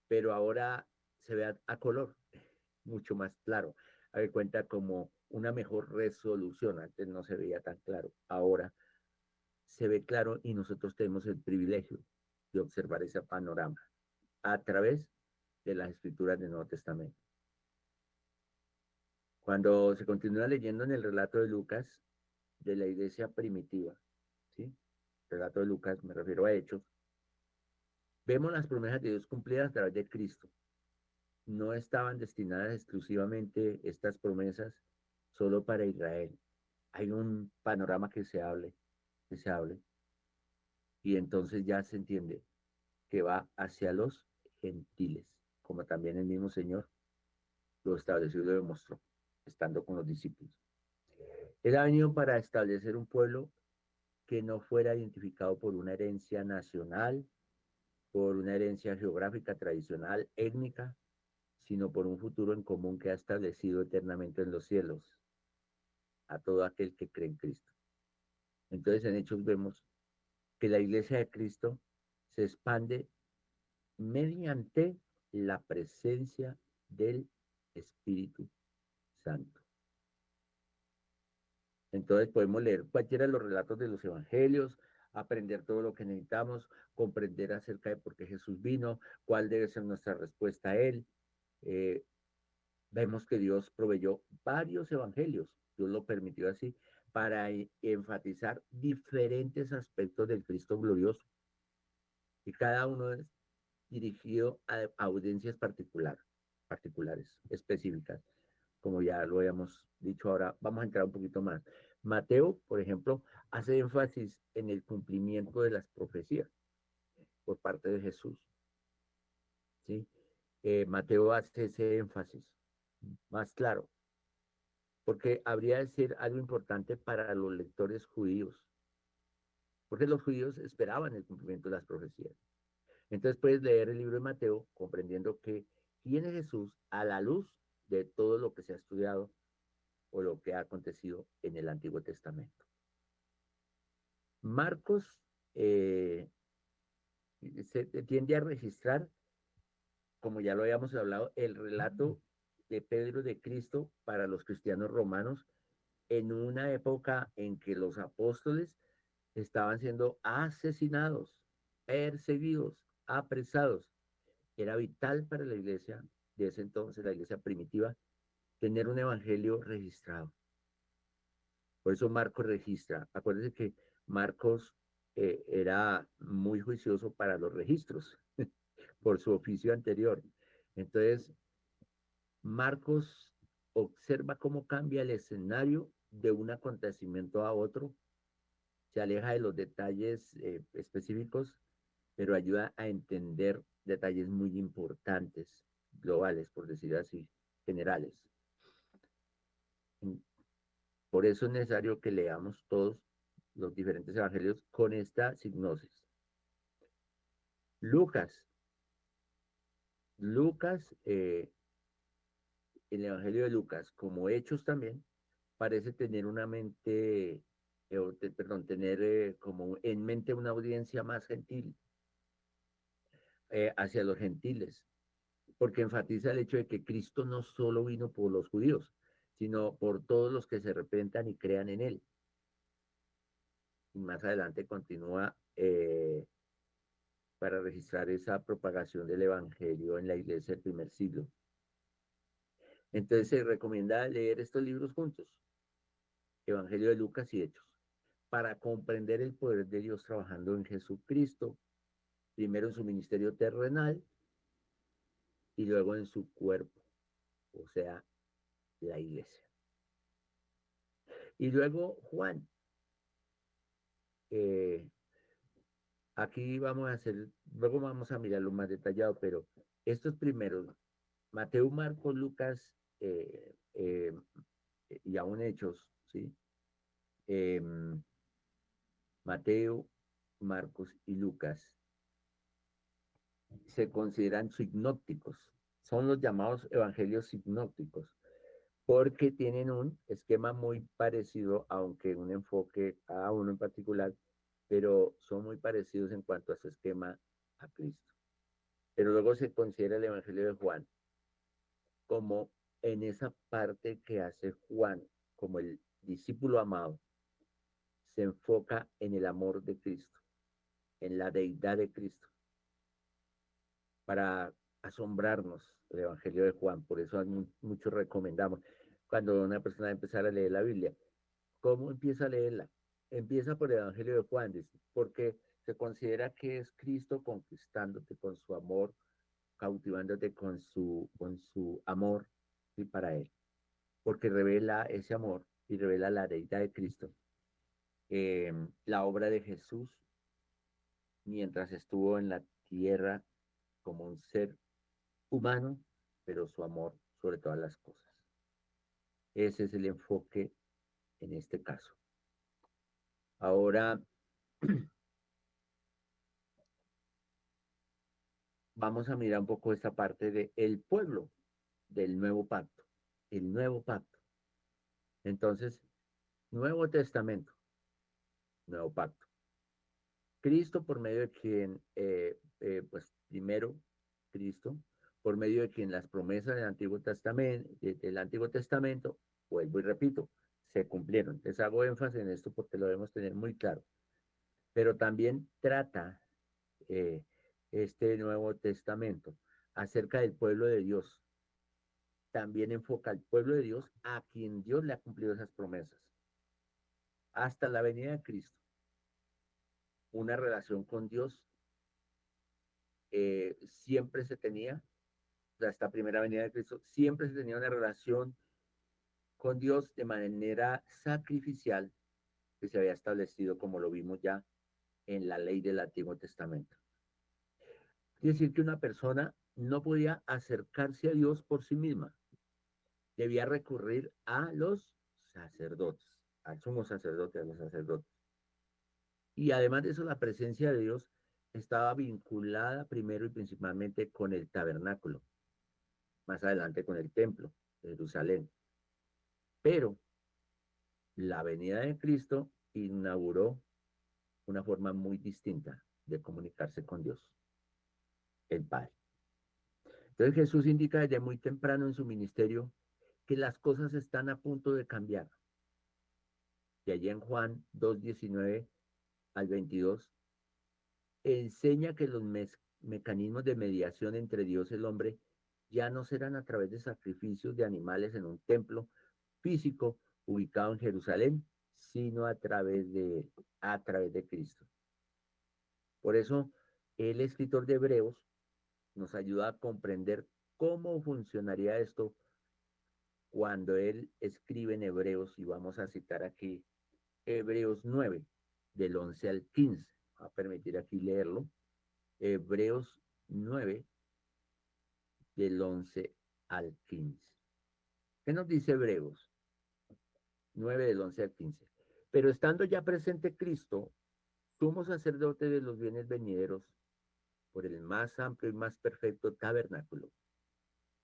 pero ahora se ve a color, mucho más claro. A ver, cuenta como una mejor resolución, antes no se veía tan claro, ahora se ve claro y nosotros tenemos el privilegio de observar ese panorama a través de las escrituras del Nuevo Testamento. Cuando se continúa leyendo en el relato de Lucas, de la iglesia primitiva, ¿sí? Relato de Lucas, me refiero a Hechos, vemos las promesas de Dios cumplidas a través de Cristo. No estaban destinadas exclusivamente estas promesas solo para Israel. Hay un panorama que se hable, y entonces ya se entiende que va hacia los gentiles, como también el mismo Señor lo estableció y lo demostró, estando con los discípulos. Él ha venido para establecer un pueblo que no fuera identificado por una herencia nacional, por una herencia geográfica, tradicional, étnica, sino por un futuro en común que ha establecido eternamente en los cielos a todo aquel que cree en Cristo. Entonces en Hechos vemos que la iglesia de Cristo se expande mediante la presencia del Espíritu Santo. Entonces podemos leer cualquiera de los relatos de los evangelios, aprender todo lo que necesitamos, comprender acerca de por qué Jesús vino, cuál debe ser nuestra respuesta a él. Eh, Vemos que Dios proveyó varios evangelios, Dios lo permitió así, para enfatizar diferentes aspectos del Cristo glorioso. Y cada uno es dirigido a audiencias particulares, específicas, como ya lo habíamos dicho. Ahora vamos a entrar un poquito más. Mateo, por ejemplo, hace énfasis en el cumplimiento de las profecías por parte de Jesús, ¿sí? Mateo hace ese énfasis más claro, porque habría de ser algo importante para los lectores judíos, porque los judíos esperaban el cumplimiento de las profecías. Entonces puedes leer el libro de Mateo comprendiendo que quién es Jesús a la luz de todo lo que se ha estudiado o lo que ha acontecido en el Antiguo Testamento. Marcos se tiende a registrar, como ya lo habíamos hablado, el relato de Pedro de Cristo para los cristianos romanos en una época en que los apóstoles estaban siendo asesinados, perseguidos, apresados. Era vital para la iglesia de ese entonces, la iglesia primitiva, tener un evangelio registrado. Por eso Marcos registra. Acuérdense que Marcos era muy juicioso para los registros por su oficio anterior. Entonces, Marcos observa cómo cambia el escenario de un acontecimiento a otro, se aleja de los detalles específicos, pero ayuda a entender detalles muy importantes, globales, por decir así, generales. Por eso es necesario que leamos todos los diferentes evangelios con esta signosis. Lucas, el evangelio de Lucas, como Hechos también, parece tener una mente, tener como en mente una audiencia más gentil, hacia los gentiles, porque enfatiza el hecho de que Cristo no solo vino por los judíos, sino por todos los que se arrepentan y crean en él. Y más adelante continúa para registrar esa propagación del evangelio en la iglesia del primer siglo. Entonces se recomienda leer estos libros juntos, Evangelio de Lucas y Hechos, para comprender el poder de Dios trabajando en Jesucristo, primero en su ministerio terrenal y luego en su cuerpo, o sea, la iglesia. Y luego Juan. eh, Aquí vamos a hacer, luego vamos a mirarlo más detallado, pero estos primeros, Mateo, Marcos, Lucas y aún Hechos, ¿sí? Em, Mateo, Marcos y Lucas se consideran sinópticos, son los llamados evangelios sinópticos, porque tienen un esquema muy parecido, aunque un enfoque a uno en particular, pero son muy parecidos en cuanto a su esquema a Cristo. Pero luego se considera el Evangelio de Juan como en esa parte que hace Juan como el discípulo amado, se enfoca en el amor de Cristo, en la deidad de Cristo, para asombrarnos el Evangelio de Juan. Por eso muchos recomendamos cuando una persona va a empezar a leer la Biblia, ¿cómo empieza a leerla? Empieza por el Evangelio de Juan, porque se considera que es Cristo conquistándote con su amor, cautivándote con su amor y para Él, porque revela ese amor y revela la deidad de Cristo. La obra de Jesús mientras estuvo en la tierra como un ser humano, pero su amor sobre todas las cosas. Ese es el enfoque en este caso. Ahora vamos a mirar un poco esta parte de el pueblo del nuevo pacto, el nuevo pacto. Entonces, Nuevo Testamento, nuevo pacto. Cristo por medio de quien, pues primero, Cristo, por medio de quien las promesas del Antiguo Testamento, vuelvo y repito, se cumplieron. Les hago énfasis en esto porque lo debemos tener muy claro. Pero también trata eh, este Nuevo Testamento acerca del pueblo de Dios. También enfoca al pueblo de Dios a quien Dios le ha cumplido esas promesas. Hasta la venida de Cristo. Una relación con Dios siempre se tenía, o sea, esta primera venida de Cristo, siempre se tenía una relación con Dios de manera sacrificial que se había establecido, como lo vimos ya en la ley del Antiguo Testamento. Quiere decir que una persona no podía acercarse a Dios por sí misma, debía recurrir a los sacerdotes, al sumo sacerdote, a los sacerdotes. Y además de eso, la presencia de Dios estaba vinculada primero y principalmente con el tabernáculo, más adelante con el templo de Jerusalén. Pero la venida de Cristo inauguró una forma muy distinta de comunicarse con Dios, el Padre. Entonces Jesús indica desde muy temprano en su ministerio que las cosas están a punto de cambiar. Y allí en Juan 2:19 al 22 enseña que los mecanismos de mediación entre Dios y el hombre ya no serán a través de sacrificios de animales en un templo físico ubicado en Jerusalén, sino a través de Cristo. Por eso, el escritor de Hebreos nos ayuda a comprender cómo funcionaría esto cuando él escribe en Hebreos, y vamos a citar aquí Hebreos 9, del 11 al 15. Voy a permitir aquí leerlo. Hebreos 9, del 11 al 15. ¿Qué nos dice Hebreos 9, del 11 al 15? Pero estando ya presente Cristo, sumo sacerdote de los bienes venideros, por el más amplio y más perfecto tabernáculo,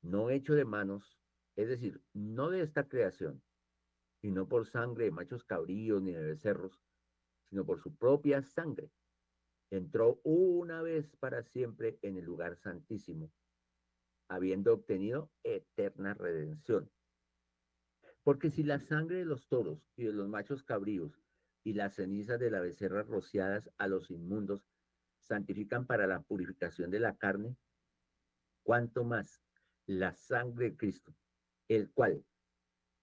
no hecho de manos, es decir, no de esta creación, y no por sangre de machos cabríos ni de becerros, sino por su propia sangre, entró una vez para siempre en el lugar santísimo, habiendo obtenido eterna redención. Porque si la sangre de los toros y de los machos cabríos y las cenizas de la becerra rociadas a los inmundos santifican para la purificación de la carne, cuánto más la sangre de Cristo, el cual,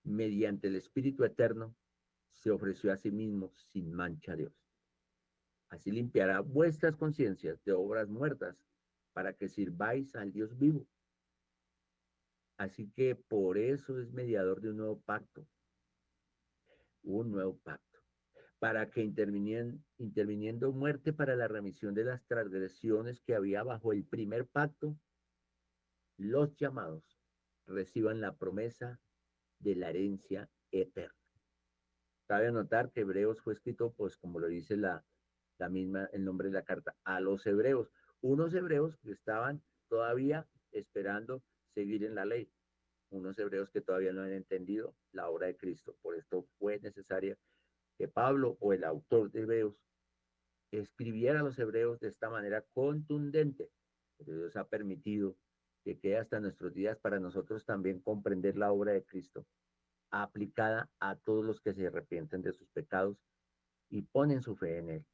mediante el Espíritu Eterno, se ofreció a sí mismo sin mancha a Dios. Así limpiará vuestras conciencias de obras muertas para que sirváis al Dios vivo. Así que por eso es mediador de un nuevo pacto, un nuevo pacto, para que interviniendo muerte para la remisión de las transgresiones que había bajo el primer pacto, los llamados reciban la promesa de la herencia eterna. Cabe notar que Hebreos fue escrito, pues como lo dice la misma, el nombre de la carta, a los hebreos, unos hebreos que estaban todavía esperando seguir en la ley, unos hebreos que todavía no han entendido la obra de Cristo. Por esto fue necesaria que Pablo o el autor de Hebreos escribiera a los hebreos de esta manera contundente. Pero Dios ha permitido que quede hasta nuestros días para nosotros también comprender la obra de Cristo aplicada a todos los que se arrepienten de sus pecados y ponen su fe en Él.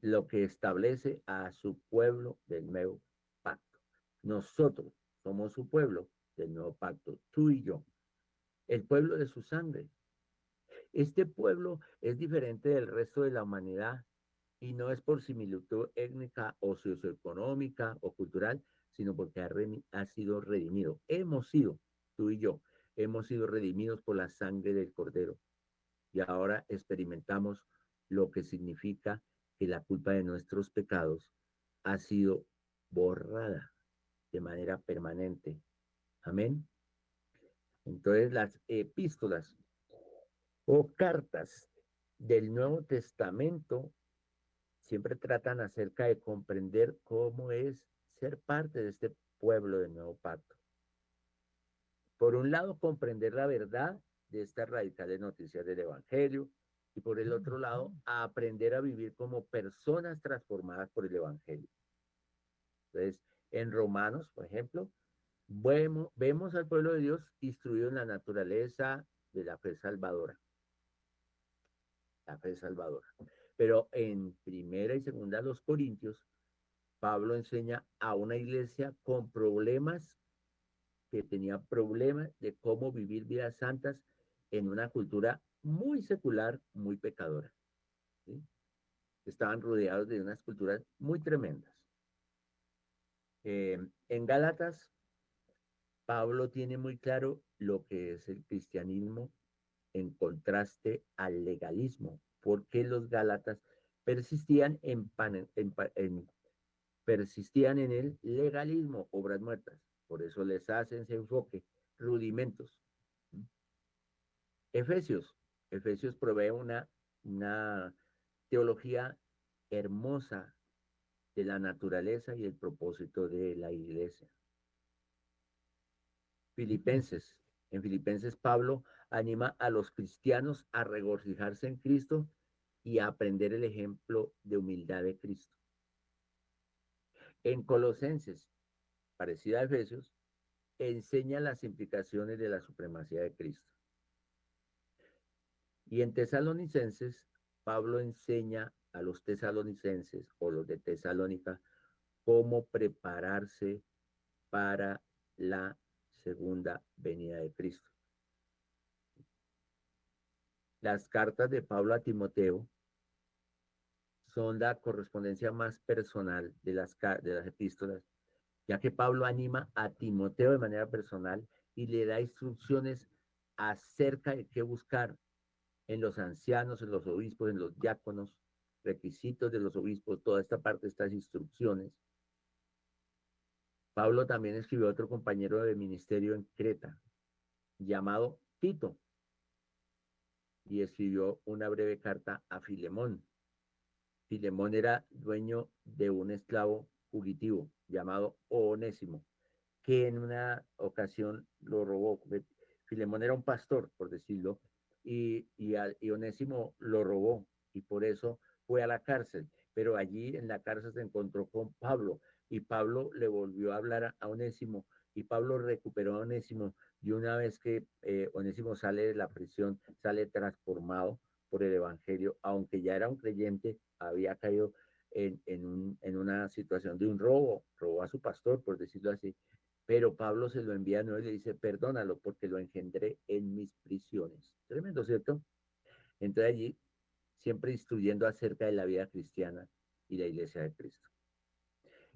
Lo que establece a su pueblo del nuevo pacto. Nosotros somos su pueblo del nuevo pacto, tú y yo, el pueblo de su sangre. Este pueblo es diferente del resto de la humanidad y no es por similitud étnica o socioeconómica o cultural, sino porque ha sido redimido. Hemos sido, tú y yo, hemos sido redimidos por la sangre del Cordero y ahora experimentamos lo que significa que la culpa de nuestros pecados ha sido borrada de manera permanente. Amén. Entonces las epístolas o cartas del Nuevo Testamento siempre tratan acerca de comprender cómo es ser parte de este pueblo del nuevo pacto. Por un lado, comprender la verdad de estas radicales noticias del Evangelio y por el otro lado, a aprender a vivir como personas transformadas por el Evangelio. Entonces, en Romanos, por ejemplo, vemos al pueblo de Dios instruido en la naturaleza de la fe salvadora. La fe salvadora. Pero en primera y segunda los Corintios, Pablo enseña a una iglesia con problemas, que tenía problemas de cómo vivir vidas santas en una cultura muy secular, muy pecadora. ¿Sí? Estaban rodeados de unas culturas muy tremendas. En Gálatas, Pablo tiene muy claro lo que es el cristianismo en contraste al legalismo, porque los gálatas persistían persistían en el legalismo, obras muertas. Por eso les hacen ese enfoque, rudimentos. Efesios. Efesios provee una teología hermosa de la naturaleza y el propósito de la iglesia. Filipenses. En Filipenses, Pablo anima a los cristianos a regocijarse en Cristo y a aprender el ejemplo de humildad de Cristo. En Colosenses, parecida a Efesios, enseña las implicaciones de la supremacía de Cristo. Y en Tesalonicenses, Pablo enseña a los tesalonicenses o los de Tesalónica cómo prepararse para la segunda venida de Cristo. Las cartas de Pablo a Timoteo son la correspondencia más personal de las epístolas, ya que Pablo anima a Timoteo de manera personal y le da instrucciones acerca de qué buscar en los ancianos, en los obispos, en los diáconos, requisitos de los obispos, toda esta parte, estas instrucciones. Pablo también escribió a otro compañero de ministerio en Creta, llamado Tito, y escribió una breve carta a Filemón. Filemón era dueño de un esclavo fugitivo llamado Onésimo, que en una ocasión lo robó. Filemón era un pastor, por decirlo, y Onésimo lo robó, y por eso fue a la cárcel. Pero allí en la cárcel se encontró con Pablo, y Pablo le volvió a hablar a Onésimo, y Pablo recuperó a Onésimo, y una vez que Onésimo sale de la prisión, sale transformado por el Evangelio, aunque ya era un creyente, había caído en una situación de un robo, robó a su pastor, por decirlo así, pero Pablo se lo envía a nuevo y le dice, perdónalo porque lo engendré en mis prisiones. Tremendo, ¿cierto? Entonces allí, siempre instruyendo acerca de la vida cristiana y la iglesia de Cristo.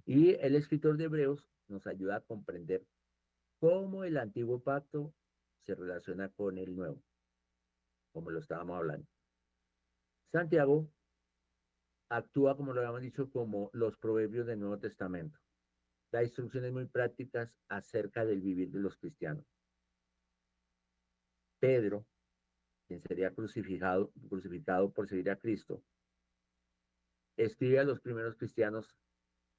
Y el escritor de Hebreos nos ayuda a comprender cómo el antiguo pacto se relaciona con el nuevo. como lo estábamos hablando. Santiago actúa, como lo habíamos dicho, como los proverbios del Nuevo Testamento. Da instrucciones muy prácticas acerca del vivir de los cristianos. Pedro, quien sería crucificado por seguir a Cristo, escribe a los primeros cristianos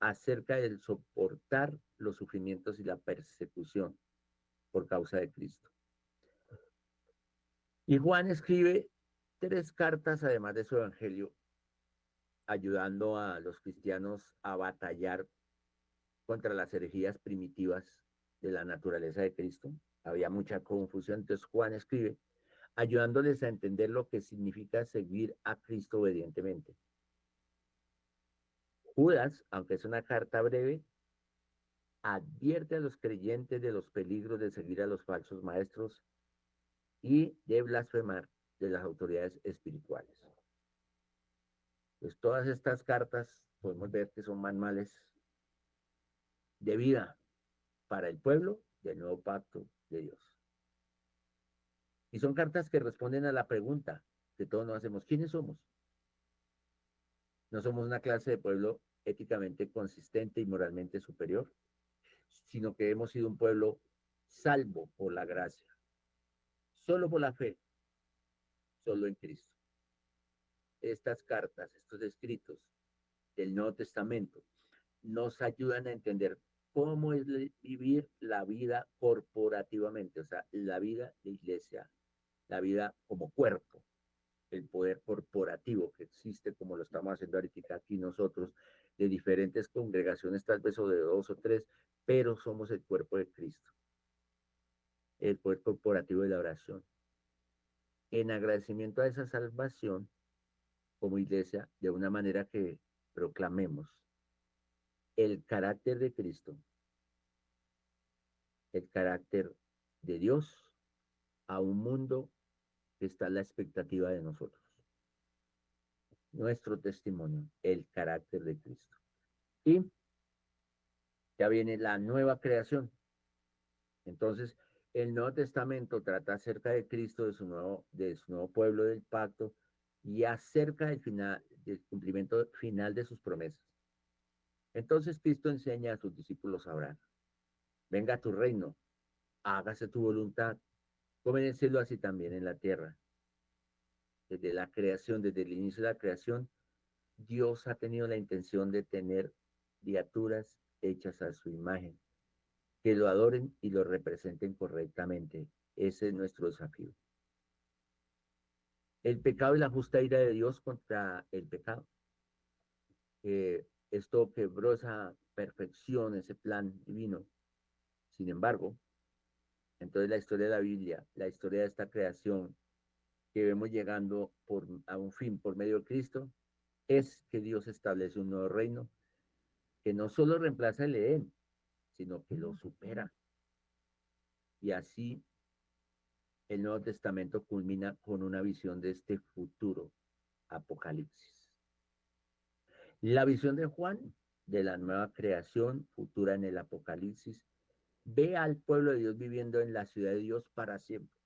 acerca del soportar los sufrimientos y la persecución por causa de Cristo. Y Juan escribe 3 cartas, además de su evangelio, ayudando a los cristianos a batallar contra las herejías primitivas de la naturaleza de Cristo. Había mucha confusión, entonces Juan escribe ayudándoles a entender lo que significa seguir a Cristo obedientemente. Judas, aunque es una carta breve, advierte a los creyentes de los peligros de seguir a los falsos maestros y de blasfemar de las autoridades espirituales. Pues todas estas cartas podemos ver que son manuales de vida para el pueblo del nuevo pacto de Dios. Y son cartas que responden a la pregunta que todos nos hacemos: ¿quiénes somos? No somos una clase de pueblo éticamente consistente y moralmente superior, sino que hemos sido un pueblo salvo por la gracia, solo por la fe, solo en Cristo. Estas cartas, estos escritos del Nuevo Testamento, nos ayudan a entender cómo es vivir la vida corporativamente, o sea, la vida de iglesia, la vida como cuerpo, el poder corporativo que existe, como lo estamos haciendo ahorita aquí nosotros, de diferentes congregaciones, tal vez o de 2 o 3, pero somos el cuerpo de Cristo, el poder corporativo de la oración. En agradecimiento a esa salvación, como iglesia, de una manera que proclamemos el carácter de Cristo, el carácter de Dios a un mundo que está en la expectativa de nosotros. Nuestro testimonio, el carácter de Cristo. Y ya viene la nueva creación. Entonces, el Nuevo Testamento trata acerca de Cristo, de su nuevo pueblo del pacto, y acerca del cumplimiento final de sus promesas. Entonces Cristo enseña a sus discípulos a orar: venga a tu reino, hágase tu voluntad, como en el cielo, así también en la tierra. Desde la creación, desde el inicio de la creación, Dios ha tenido la intención de tener criaturas hechas a su imagen, que lo adoren y lo representen correctamente. Ese es nuestro desafío. El pecado y la justa ira de Dios contra el pecado. Esto quebró esa perfección, ese plan divino. Sin embargo, entonces la historia de la Biblia, la historia de esta creación que vemos llegando a un fin por medio de Cristo, es que Dios establece un nuevo reino que no solo reemplaza el Edén, sino que lo supera. Y así el Nuevo Testamento culmina con una visión de este futuro apocalipsis. La visión de Juan de la nueva creación futura en el apocalipsis ve al pueblo de Dios viviendo en la ciudad de Dios para siempre.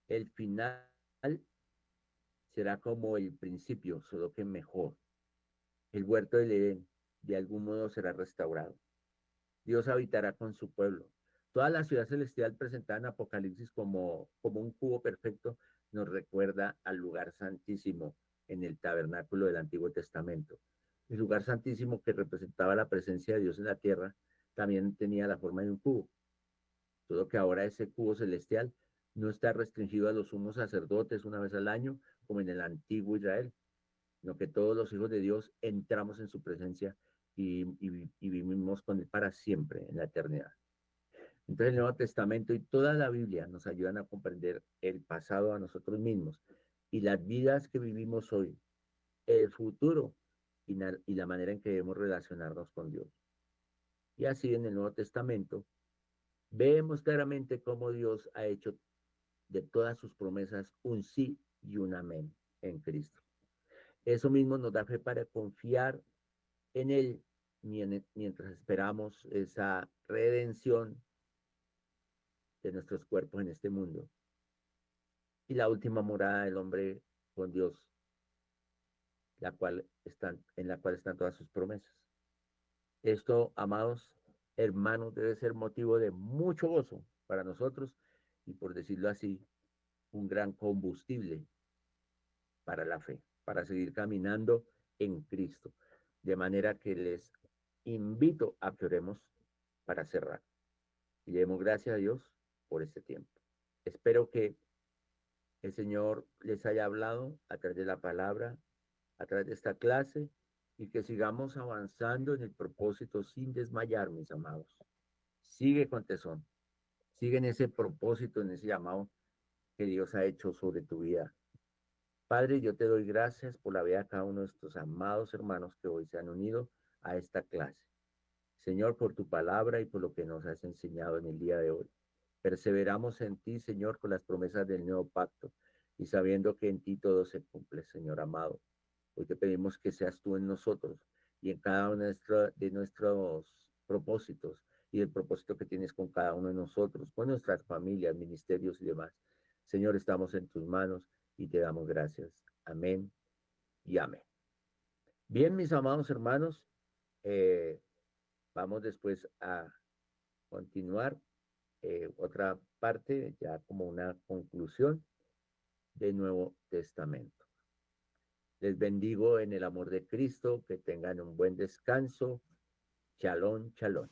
El final será como el principio, solo que mejor. El huerto del Edén de algún modo será restaurado. Dios habitará con su pueblo. Toda la ciudad celestial presentada en Apocalipsis como un cubo perfecto nos recuerda al lugar santísimo en el tabernáculo del Antiguo Testamento. El lugar santísimo, que representaba la presencia de Dios en la tierra, también tenía la forma de un cubo. Solo que ahora ese cubo celestial no está restringido a los sumos sacerdotes una vez al año, como en el antiguo Israel, sino que todos los hijos de Dios entramos en su presencia y vivimos con él para siempre en la eternidad. Entonces el Nuevo Testamento y toda la Biblia nos ayudan a comprender el pasado a nosotros mismos y las vidas que vivimos hoy, el futuro y la manera en que debemos relacionarnos con Dios. Y así en el Nuevo Testamento vemos claramente cómo Dios ha hecho de todas sus promesas un sí y un amén en Cristo. Eso mismo nos da fe para confiar en Él mientras esperamos esa redención de nuestros cuerpos en este mundo. y la última morada del hombre con Dios, en la cual están todas sus promesas. Esto, amados hermanos, debe ser motivo de mucho gozo para nosotros y, por decirlo así, un gran combustible para la fe, para seguir caminando en Cristo. De manera que les invito a que oremos para cerrar. Y demos gracias a Dios por este tiempo. Espero que el Señor les haya hablado a través de la palabra, a través de esta clase, y que sigamos avanzando en el propósito sin desmayar, mis amados. Sigue con tesón, sigue en ese propósito, en ese llamado que Dios ha hecho sobre tu vida. Padre, yo te doy gracias por la vida de cada uno de estos amados hermanos que hoy se han unido a esta clase. Señor, por tu palabra y por lo que nos has enseñado en el día de hoy. Perseveramos en ti, Señor, con las promesas del nuevo pacto y sabiendo que en ti todo se cumple, Señor amado. Hoy te pedimos que seas tú en nosotros y en cada uno de nuestros propósitos y el propósito que tienes con cada uno de nosotros, con nuestras familias, ministerios y demás. Señor, estamos en tus manos y te damos gracias. Amén y amén. Bien, mis amados hermanos, eh, vamos después a continuar otra parte, ya como una conclusión del Nuevo Testamento. Les bendigo en el amor de Cristo, que tengan un buen descanso. Shalom, shalom.